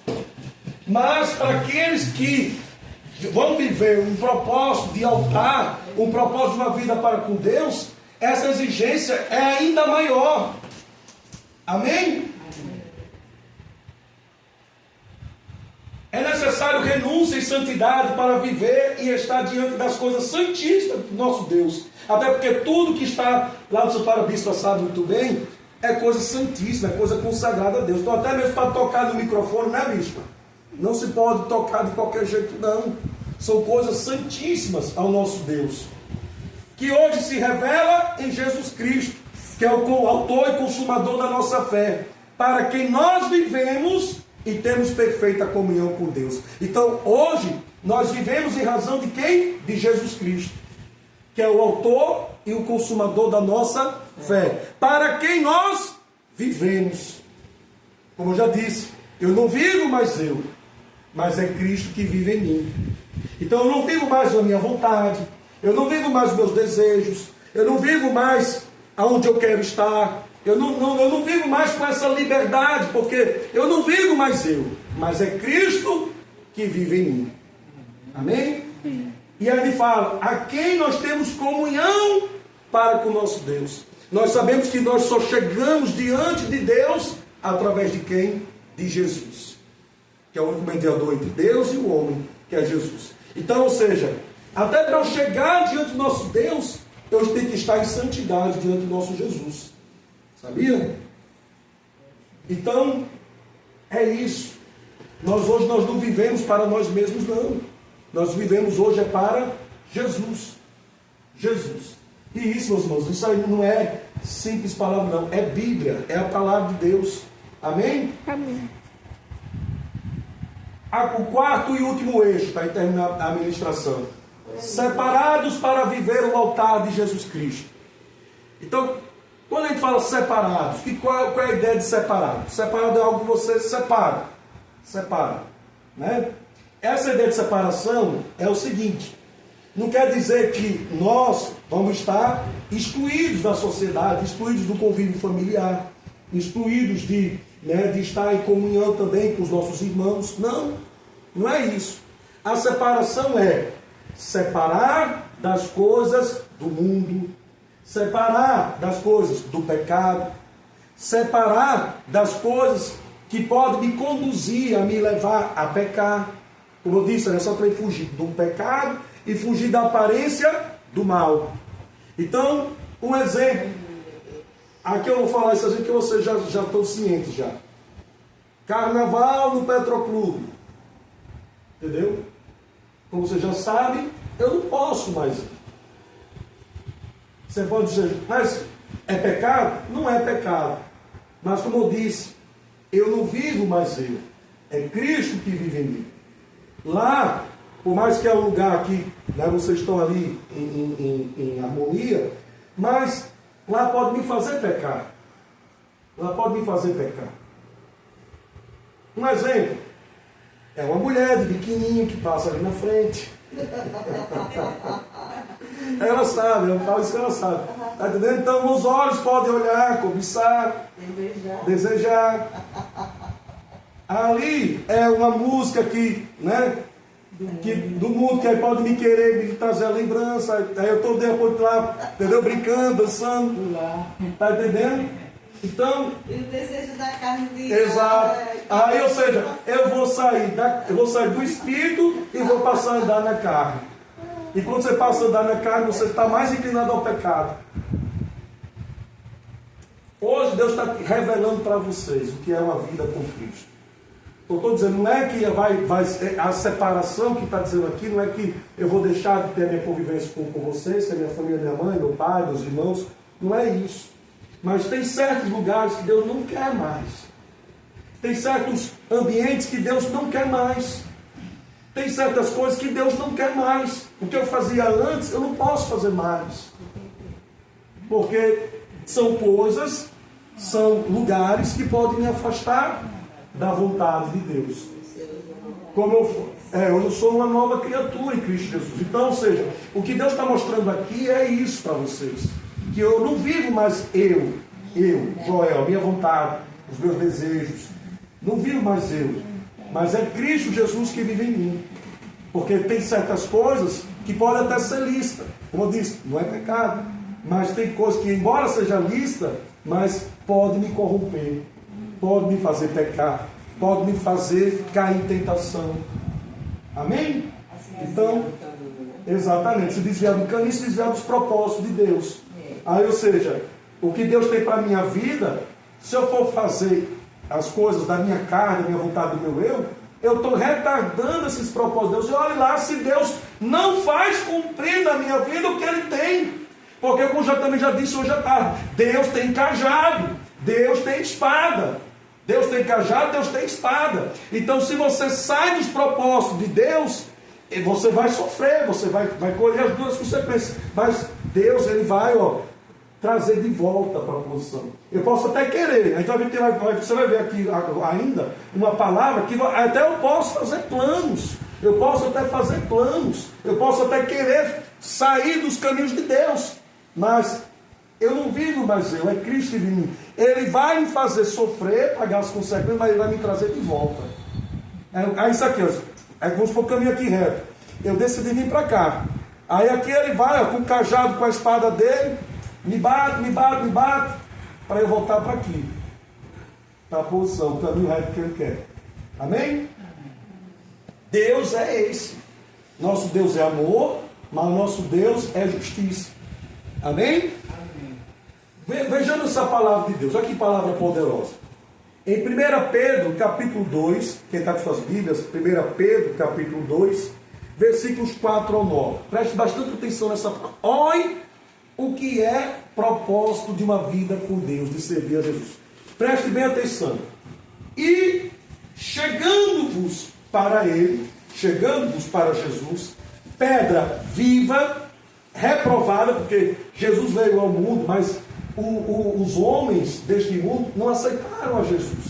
Mas para aqueles que vão viver um propósito de altar, um propósito de uma vida para com Deus, essa exigência é ainda maior. Amém? É necessário renúncia e santidade para viver e estar diante das coisas santíssimas do nosso Deus. Até porque tudo que está lá no seu Bispo sabe muito bem, é coisa santíssima, é coisa consagrada a Deus. Então até mesmo para tocar no microfone, né, bispo? Não se pode tocar de qualquer jeito, não. São coisas santíssimas ao nosso Deus, que hoje se revela em Jesus Cristo, que é o autor e consumador da nossa fé, para quem nós vivemos e temos perfeita comunhão com Deus. Então hoje nós vivemos em razão de quem? De Jesus Cristo, que é o autor e o consumador da nossa fé, para quem nós vivemos. Como eu já disse, eu não vivo mais eu, mas é Cristo que vive em mim. Então eu não vivo mais a minha vontade, eu não vivo mais os meus desejos, eu não vivo mais aonde eu quero estar, eu não vivo mais com essa liberdade, porque eu não vivo mais eu, mas é Cristo que vive em mim. Amém? E aí ele fala, a quem nós temos comunhão para com o nosso Deus. Nós sabemos que nós só chegamos diante de Deus através de quem? De Jesus, que é o único mediador entre Deus e o homem, que é Jesus. Então, ou seja, até para eu chegar diante do nosso Deus, eu tenho que estar em santidade diante do nosso Jesus. Sabia? Então, é isso. Hoje nós não vivemos para nós mesmos, não. Nós vivemos hoje é para Jesus. Jesus. E isso, meus irmãos, isso aí não é simples palavra, não. É Bíblia, é a palavra de Deus. Amém? Amém. O quarto e último eixo, para terminar a ministração. Separados para viver o altar de Jesus Cristo. Então, quando a gente fala separados, qual é a ideia de separado? Separado é algo que você separa. Separa. Né? Essa ideia de separação é o seguinte: não quer dizer que nós vamos estar excluídos da sociedade, excluídos do convívio familiar, excluídos de estar em comunhão também com os nossos irmãos. Não, não é isso. A separação é separar das coisas do mundo, separar das coisas do pecado, separar das coisas que podem me conduzir a me levar a pecar. Como eu disse, é só para fugir do pecado e fugir da aparência do mal. Então, um exemplo. Aqui eu vou falar isso que vocês já estão cientes já. Carnaval no Petroclube. Entendeu? Como vocês já sabem, eu não posso mais ir. Você pode dizer, mas é pecado? Não é pecado. Mas como eu disse, eu não vivo mais eu. É Cristo que vive em mim. Lá, por mais que é um lugar que vocês estão ali em harmonia, mas lá pode me fazer pecar. Lá pode me fazer pecar. Um exemplo. É uma mulher de biquininho que passa ali na frente. Ela sabe, eu falo isso que ela sabe. Está entendendo? Então os olhos podem olhar, cobiçar, desejar. Ali é uma música que, do mundo, que aí pode me querer, me trazer a lembrança. Aí eu estou depois lá, entendeu? Brincando, dançando. Está entendendo? Então, E o desejo da carne de... exato. Aí, ou seja, eu vou sair do espírito e vou passar a andar na carne. E quando você passa a andar na carne, você está mais inclinado ao pecado. Hoje Deus está revelando para vocês o que é uma vida com Cristo. Eu estou dizendo, não é que a separação que está dizendo aqui, não é que eu vou deixar de ter a minha convivência com vocês, com a minha família, minha mãe, meu pai, meus irmãos. Não é isso. Mas tem certos lugares que Deus não quer mais. Tem certos ambientes que Deus não quer mais. Tem certas coisas que Deus não quer mais. O que eu fazia antes, eu não posso fazer mais. Porque são coisas, são lugares que podem me afastar da vontade de Deus. Como eu sou uma nova criatura em Cristo Jesus. Então, ou seja, o que Deus está mostrando aqui é isso para vocês. Que eu não vivo mais eu, Joel, minha vontade, os meus desejos. Não vivo mais eu. Mas é Cristo Jesus que vive em mim. Porque tem certas coisas que podem até ser lista. Como eu disse, não é pecado. Mas tem coisas que, embora seja lista, mas pode me corromper. Pode me fazer pecar. Pode me fazer cair em tentação. Amém? Então, exatamente. Se desviar do caminho, se desviar dos propósitos de Deus. Aí, ou seja, o que Deus tem para a minha vida, se eu for fazer as coisas da minha carne, da minha vontade, do meu eu estou retardando esses propósitos de Deus. E olhe lá se Deus não faz cumprir na minha vida o que Ele tem. Porque, como eu também já disse hoje à tarde, Deus tem cajado, Deus tem espada. Deus tem cajado, Deus tem espada. Então, se você sai dos propósitos de Deus, você vai sofrer, você vai colher as duas consequências. Mas Deus, Ele vai trazer de volta para a posição. Eu posso até querer. Então você vai ver aqui ainda uma palavra que até eu posso fazer planos. Eu posso até fazer planos. Eu posso até querer sair dos caminhos de Deus. Mas eu não vivo mais eu, é Cristo que vive em mim. Ele vai me fazer sofrer, pagar as consequências, mas Ele vai me trazer de volta. É isso aqui, vamos para o caminho aqui reto. Eu decidi vir para cá. Aí aqui ele vai, com o cajado, com a espada dele, me bate, para eu voltar para aqui. Para a posição, o caminho reto que Ele quer. Amém? Deus é esse. Nosso Deus é amor, mas o nosso Deus é justiça. Amém? Vejamos essa palavra de Deus. Olha que palavra poderosa. Em 1 Pedro, capítulo 2, quem está com suas Bíblias, 1 Pedro, capítulo 2, versículos 4 ao 9. Preste bastante atenção nessa palavra. Olhe o que é propósito de uma vida com Deus, de servir a Jesus. Preste bem atenção. E chegando-vos para Ele, chegando-vos para Jesus, pedra viva, reprovada, porque Jesus veio ao mundo, mas os homens deste mundo não aceitaram a Jesus,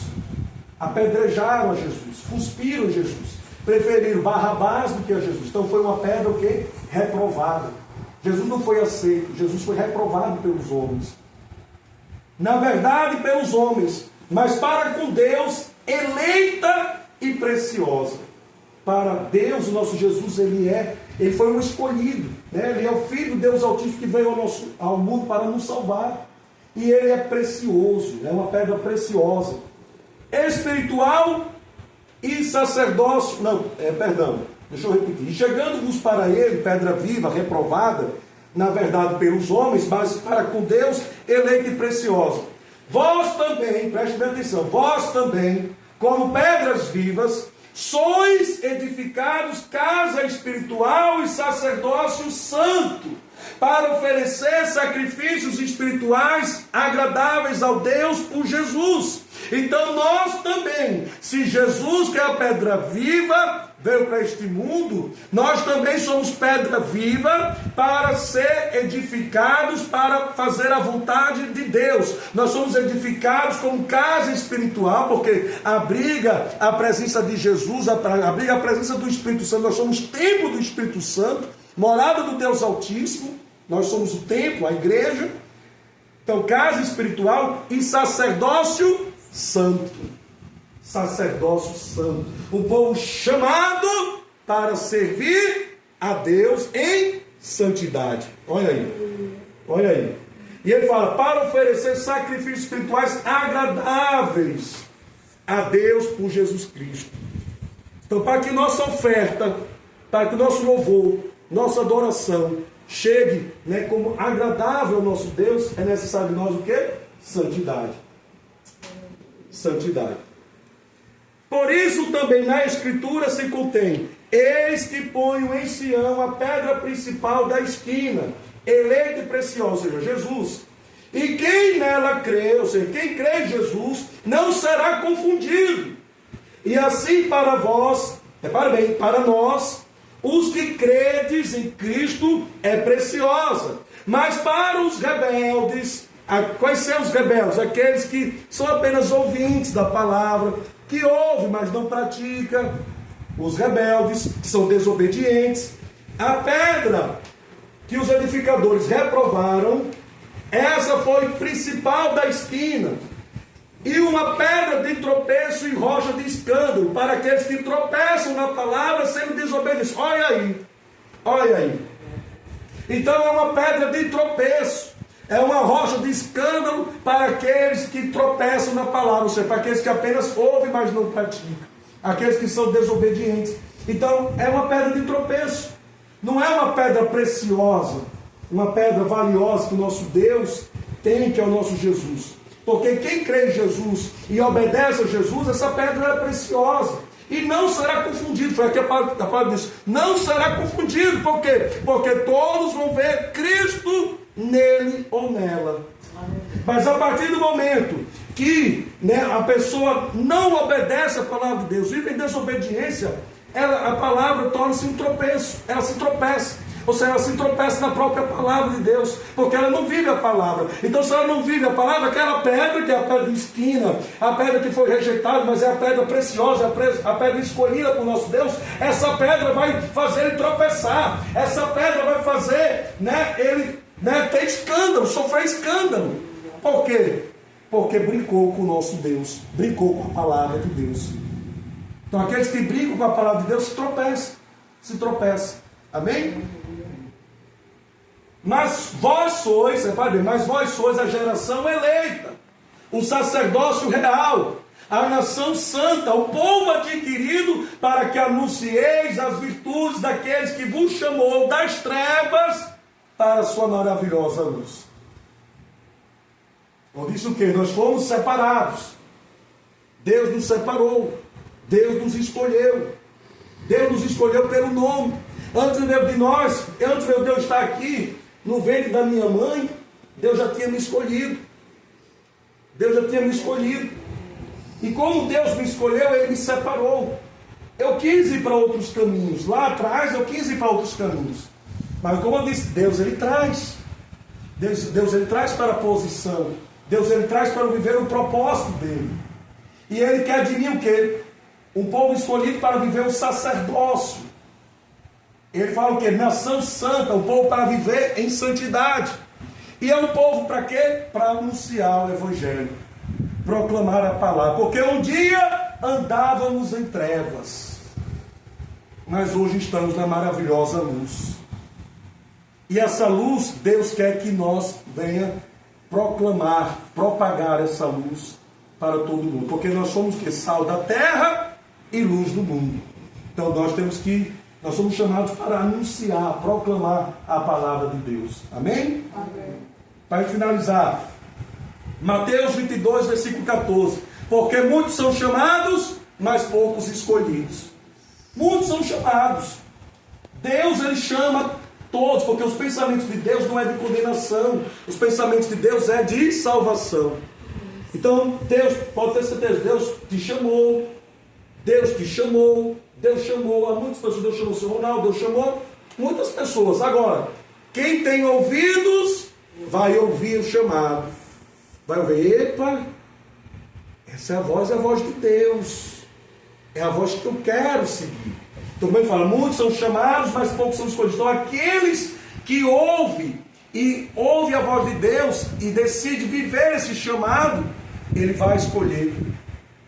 apedrejaram a Jesus, cuspiram Jesus, preferiram Barrabás do que a Jesus. Então foi uma pedra o quê? Reprovada. Jesus não foi aceito, Jesus foi reprovado pelos homens. Na verdade, pelos homens, mas para com Deus, eleita e preciosa. Para Deus, o nosso Jesus, ele foi um escolhido, né? Ele é o Filho de Deus Altíssimo que veio ao mundo para nos salvar. E ele é precioso, é uma pedra preciosa, espiritual e sacerdócio. Deixa eu repetir. E chegando-vos para Ele, pedra viva, reprovada, na verdade pelos homens, mas para com Deus, eleita e preciosa. Vós também, preste bem atenção, vós também, como pedras vivas, sois edificados casa espiritual e sacerdócio santo, para oferecer sacrifícios espirituais agradáveis ao Deus por Jesus. Então nós também, se Jesus, que é a pedra viva, veio para este mundo, nós também somos pedra viva para ser edificados, para fazer a vontade de Deus. Nós somos edificados como casa espiritual, porque abriga a presença de Jesus, abriga a presença do Espírito Santo. Nós somos templo do Espírito Santo, morada do Deus Altíssimo. Nós somos o templo, a igreja. Então, casa espiritual e sacerdócio santo. Sacerdócio santo. Um povo chamado para servir a Deus em santidade. Olha aí. Olha aí. E ele fala, para oferecer sacrifícios espirituais agradáveis a Deus por Jesus Cristo. Então, para que nossa oferta, para que nosso louvor, nossa adoração chegue, né, como agradável ao nosso Deus, é necessário de nós o quê? Santidade. Santidade. Por isso também na Escritura se contém: eis que ponho em Sião a pedra principal da esquina, eleita e preciosa, ou seja, Jesus. E quem nela crê, ou seja, quem crê em Jesus, não será confundido. E assim para vós, repare bem, para nós, os que credes em Cristo, é preciosa. Mas para os rebeldes, quais são os rebeldes? Aqueles que são apenas ouvintes da palavra, que ouvem, mas não praticam. Os rebeldes, que são desobedientes. A pedra que os edificadores reprovaram, essa foi principal da esquina. E uma pedra de tropeço e rocha de escândalo, para aqueles que tropeçam na palavra sendo desobedientes. Olha aí, olha aí. Então é uma pedra de tropeço, é uma rocha de escândalo para aqueles que tropeçam na palavra, ou seja, para aqueles que apenas ouvem, mas não praticam, aqueles que são desobedientes. Então é uma pedra de tropeço, não é uma pedra preciosa, uma pedra valiosa que o nosso Deus tem, que é o nosso Jesus. Porque quem crê em Jesus e obedece a Jesus, essa pedra é preciosa. E não será confundido. Foi aqui a palavra diz: não será confundido. Por quê? Porque todos vão ver Cristo nele ou nela. Mas a partir do momento que, né, a pessoa não obedece a palavra de Deus, vive em desobediência, a palavra torna-se um tropeço. Ela se tropeça. Ou seja, ela se tropeça na própria palavra de Deus, porque ela não vive a palavra. Então, se ela não vive a palavra, aquela pedra, que é a pedra de esquina, a pedra que foi rejeitada, mas é a pedra preciosa, a pedra escolhida por nosso Deus, essa pedra vai fazer ele tropeçar, essa pedra vai fazer, né, ele, né, ter escândalo, sofrer escândalo. Por quê? Porque brincou com o nosso Deus, brincou com a palavra de Deus. Então, aqueles que brincam com a palavra de Deus se tropeçam. Amém? Mas vós sois, repare bem, mas vós sois a geração eleita, o sacerdócio real, a nação santa, o povo adquirido, para que anuncieis as virtudes daqueles que vos chamou das trevas para a sua maravilhosa luz. Então disse o que? Nós fomos separados. Deus nos separou. Deus nos escolheu. Deus nos escolheu pelo nome. Antes de eu estar aqui no ventre da minha mãe, Deus já tinha me escolhido. Deus já tinha me escolhido. E como Deus me escolheu, Ele me separou. Eu quis ir para outros caminhos. Lá atrás eu quis ir para outros caminhos. Mas como eu disse, Deus Ele traz. Deus Ele traz para a posição. Deus Ele traz para viver o propósito dEle. E Ele quer de mim o quê? Um povo escolhido para viver o sacerdócio. Ele fala o quê? Nação santa, um povo para viver em santidade. E é um povo para quê? Para anunciar o Evangelho, proclamar a palavra. Porque um dia andávamos em trevas, mas hoje estamos na maravilhosa luz. E essa luz, Deus quer que nós venha proclamar, propagar essa luz para todo mundo. Porque nós somos que sal da terra e luz do mundo. Então nós somos chamados para anunciar, proclamar a palavra de Deus. Amém? Amém. Para finalizar, Mateus 22, versículo 14. Porque muitos são chamados, mas poucos escolhidos. Muitos são chamados. Deus, Ele chama todos, porque os pensamentos de Deus não é de condenação. Os pensamentos de Deus é de salvação. Então, Deus, pode ter certeza, Deus te chamou. Deus te chamou. Deus chamou a muitas pessoas. Deus chamou o seu Ronaldo, Deus chamou muitas pessoas. Agora, quem tem ouvidos, vai ouvir o chamado. Vai ouvir, epa, essa é a voz de Deus. É a voz que eu quero seguir. Então, como ele fala, muitos são chamados, mas poucos são escolhidos. Então, aqueles que ouvem a voz de Deus e decidem viver esse chamado, ele vai escolher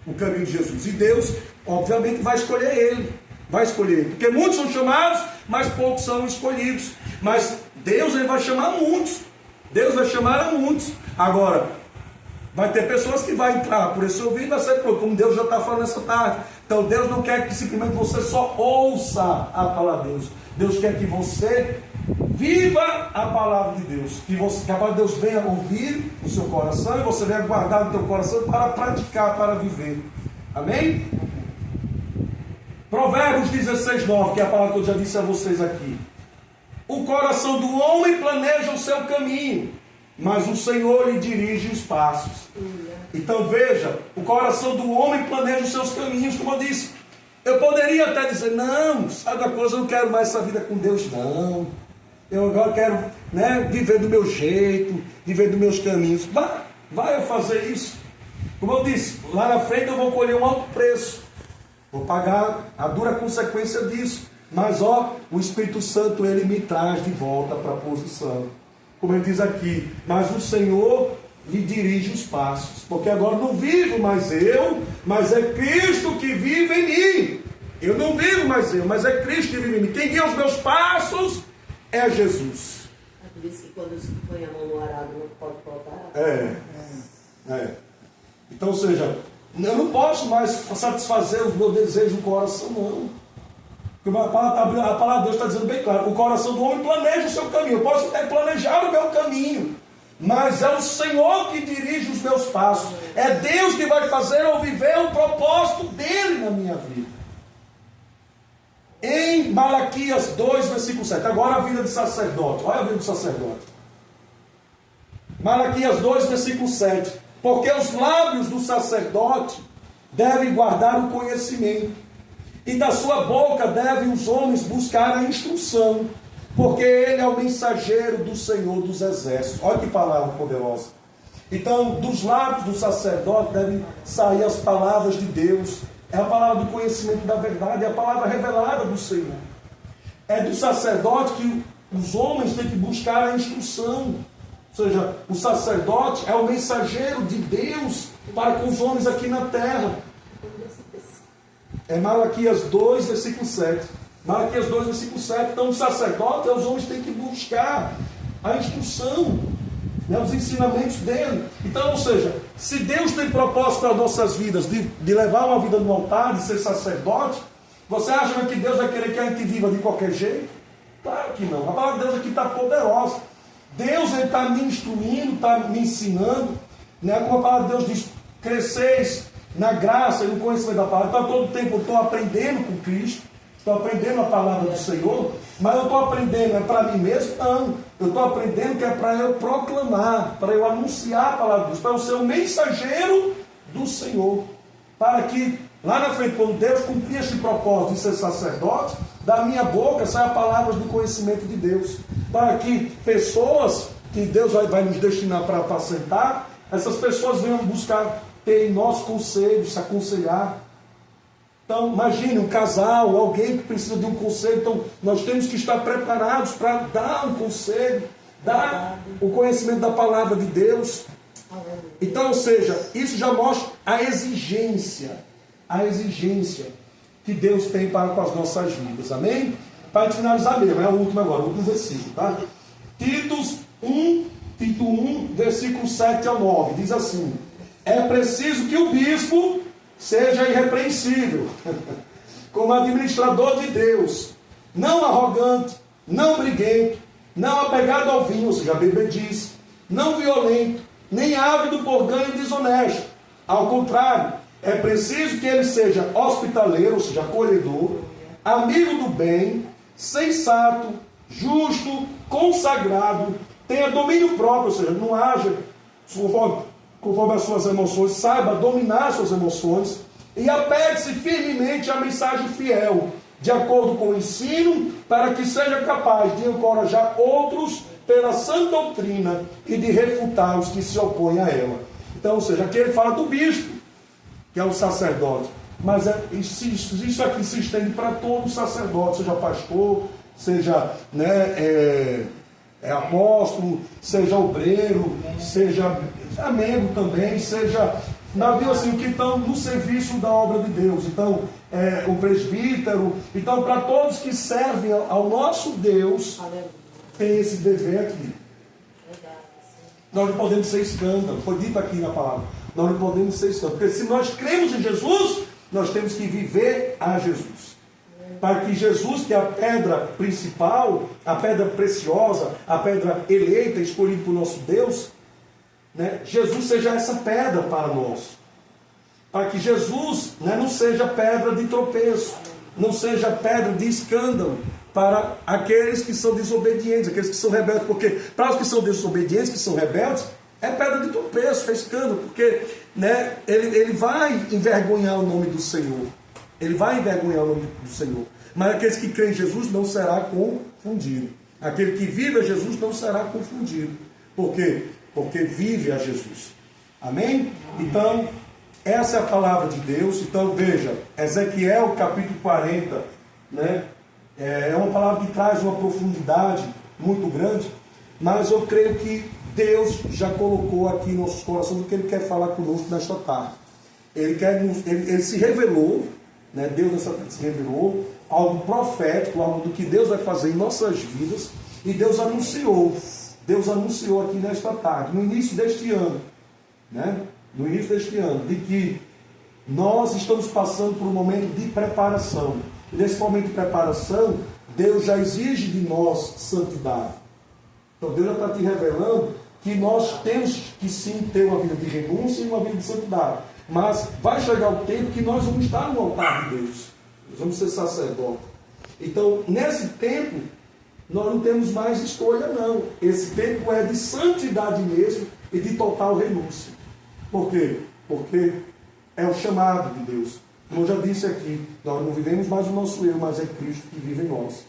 o caminho de Jesus. E Deus, obviamente, vai escolher ele. Vai escolher ele. Porque muitos são chamados, mas poucos são escolhidos. Mas Deus, ele vai chamar muitos. Deus vai chamar a muitos. Agora, vai ter pessoas que vão entrar por esse ouvido e vai ser como Deus já está falando essa tarde. Então Deus não quer que simplesmente você só ouça a palavra de Deus. Deus quer que você viva a palavra de Deus. Que a palavra de Deus venha ouvir o seu coração e você venha guardar no teu coração para praticar, para viver. Amém? Provérbios 16:9, que é a palavra que eu já disse a vocês aqui. O coração do homem planeja o seu caminho, mas o Senhor lhe dirige os passos. Então veja, o coração do homem planeja os seus caminhos, como eu disse. Eu poderia até dizer, não, sabe uma coisa, eu não quero mais essa vida com Deus, não. Eu agora quero, viver do meu jeito, viver dos meus caminhos. Vai eu fazer isso. Como eu disse, lá na frente eu vou colher um alto preço. Vou pagar a dura consequência disso. Mas o Espírito Santo, ele me traz de volta para a posição. Como ele diz aqui, mas o Senhor lhe dirige os passos. Porque agora não vivo mais eu, mas é Cristo que vive em mim. Eu não vivo mais eu, mas é Cristo que vive em mim. Quem guia os meus passos é Jesus. É por isso que quando se põe a mão no arado não pode voltar. Então, ou seja, eu não posso mais satisfazer os meus desejos do coração, não. Porque a palavra de Deus está dizendo bem claro, o coração do homem planeja o seu caminho. Eu posso até planejar o meu caminho, mas é o Senhor que dirige os meus passos. É Deus que vai fazer eu viver o propósito dele na minha vida. Em Malaquias 2, versículo 7. Agora a vida de sacerdote. Olha a vida do sacerdote. Malaquias 2, versículo 7. Porque os lábios do sacerdote devem guardar o conhecimento, e da sua boca devem os homens buscar a instrução, porque ele é o mensageiro do Senhor dos exércitos. Olha que palavra poderosa. Então, dos lábios do sacerdote devem sair as palavras de Deus. É a palavra do conhecimento da verdade, é a palavra revelada do Senhor. É do sacerdote que os homens têm que buscar a instrução. Ou seja, o sacerdote é o mensageiro de Deus para com os homens aqui na terra. É Malaquias 2, versículo 7. Malaquias 2, versículo 7. Então, o sacerdote, os homens têm que buscar a instrução, os ensinamentos dele. Então, ou seja, se Deus tem propósito para as nossas vidas de levar uma vida no altar, de ser sacerdote, você acha que Deus vai querer que a gente viva de qualquer jeito? Claro que não. A palavra de Deus aqui está poderosa. Deus está me instruindo, está me ensinando. Como a palavra de Deus diz, cresceis na graça e no conhecimento da palavra. Então, todo tempo eu estou aprendendo com Cristo, estou aprendendo a palavra do Senhor, mas eu estou aprendendo para mim mesmo? Não. Eu estou aprendendo que é para eu proclamar, para eu anunciar a palavra de Deus, para eu ser o mensageiro do Senhor, para que lá na frente, quando Deus cumprir este propósito de ser sacerdote, da minha boca saia palavras do conhecimento de Deus, para que pessoas que Deus vai nos destinar para apacentar, essas pessoas venham buscar ter em nós conselhos, se aconselhar. Então, imagine um casal, alguém que precisa de um conselho. Então, nós temos que estar preparados para dar um conselho, dar o conhecimento da palavra de Deus. Então, ou seja, isso já mostra a exigência que Deus tem para com as nossas vidas. Amém? Para finalizar mesmo, é o último agora, o último versículo, tá? Tito 1, versículo 7 ao 9, diz assim: é preciso que o bispo seja irrepreensível, como administrador de Deus, não arrogante, não briguento, não apegado ao vinho, ou seja, bebedice, não violento, nem ávido por ganho desonesto. Ao contrário, é preciso que ele seja hospitaleiro, ou seja, acolhedor, amigo do bem, sensato, justo, consagrado, tenha domínio próprio, ou seja, não haja conforme as suas emoções, saiba dominar suas emoções e apegue-se firmemente à mensagem fiel, de acordo com o ensino, para que seja capaz de encorajar outros pela sã doutrina e de refutar os que se opõem a ela. Então, ou seja, aqui ele fala do bispo, que é o sacerdote, mas isso aqui se estende para todo sacerdote, seja pastor, seja apóstolo, seja obreiro, seja membro também, seja navio assim, que estão no serviço da obra de Deus. Então, o presbítero. Então, para todos que servem ao nosso Deus, tem esse dever aqui. Nós não podemos ser escândalo. Foi dito aqui na palavra. Nós não podemos ser escândalo. Porque se nós cremos em Jesus, nós temos que viver a Jesus. Para que Jesus, que é a pedra principal, a pedra preciosa, a pedra eleita, escolhida por nosso Deus, né, Jesus seja essa pedra para nós. Para que Jesus, né, não seja pedra de tropeço, não seja pedra de escândalo para aqueles que são desobedientes, aqueles que são rebeldes. Porque para os que são desobedientes, que são rebeldes, é pedra de tropeço, é escândalo. Porque, né, ele vai envergonhar o nome do Senhor. Ele vai envergonhar o nome do Senhor. Mas aqueles que creem em Jesus não será confundido. Aquele que vive a Jesus não será confundido. Por quê? Porque vive a Jesus. Amém? Então, essa é a palavra de Deus. Então, veja, Ezequiel capítulo 40, né? É uma palavra que traz uma profundidade muito grande, mas eu creio que Deus já colocou aqui em nossos corações o que Ele quer falar conosco nesta tarde. Ele se revelou, né? Deus nessa tarde se revelou, algo profético, algo do que Deus vai fazer em nossas vidas, e Deus anunciou aqui nesta tarde, no início deste ano, né? No início deste ano, de que nós estamos passando por um momento de preparação. E nesse momento de preparação, Deus já exige de nós santidade. Então Deus já está te revelando que nós temos que sim ter uma vida de renúncia e uma vida de santidade. Mas vai chegar o tempo que nós vamos estar no altar de Deus. Nós vamos ser sacerdotes. Então, nesse tempo, nós não temos mais escolha, não. Esse tempo é de santidade mesmo e de total renúncia. Por quê? Porque é o chamado de Deus. Como eu já disse aqui, nós não vivemos mais o nosso eu, mas é Cristo que vive em nós.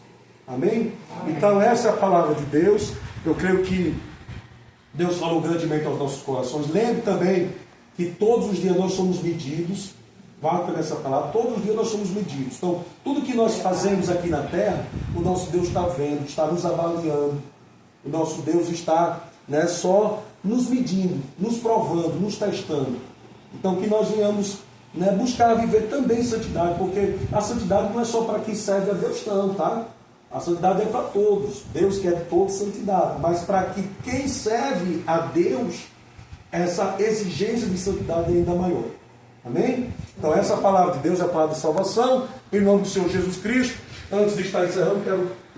Amém? Então, essa é a palavra de Deus. Eu creio que Deus falou grandemente aos nossos corações. Lembre também que todos os dias nós somos medidos. Bata nessa palavra, todos os dias nós somos medidos. Então, tudo que nós fazemos aqui na terra, o nosso Deus está vendo, está nos avaliando. O nosso Deus está, né, só nos medindo, nos provando, nos testando. Então, que nós venhamos, né, buscar viver também santidade, porque a santidade não é só para quem serve a Deus, não, tá? A santidade é para todos. Deus quer toda santidade. Mas para que quem serve a Deus, essa exigência de santidade é ainda maior. Amém? Então essa palavra de Deus é a palavra de salvação. Em nome do Senhor Jesus Cristo. Antes de estar encerrando, quero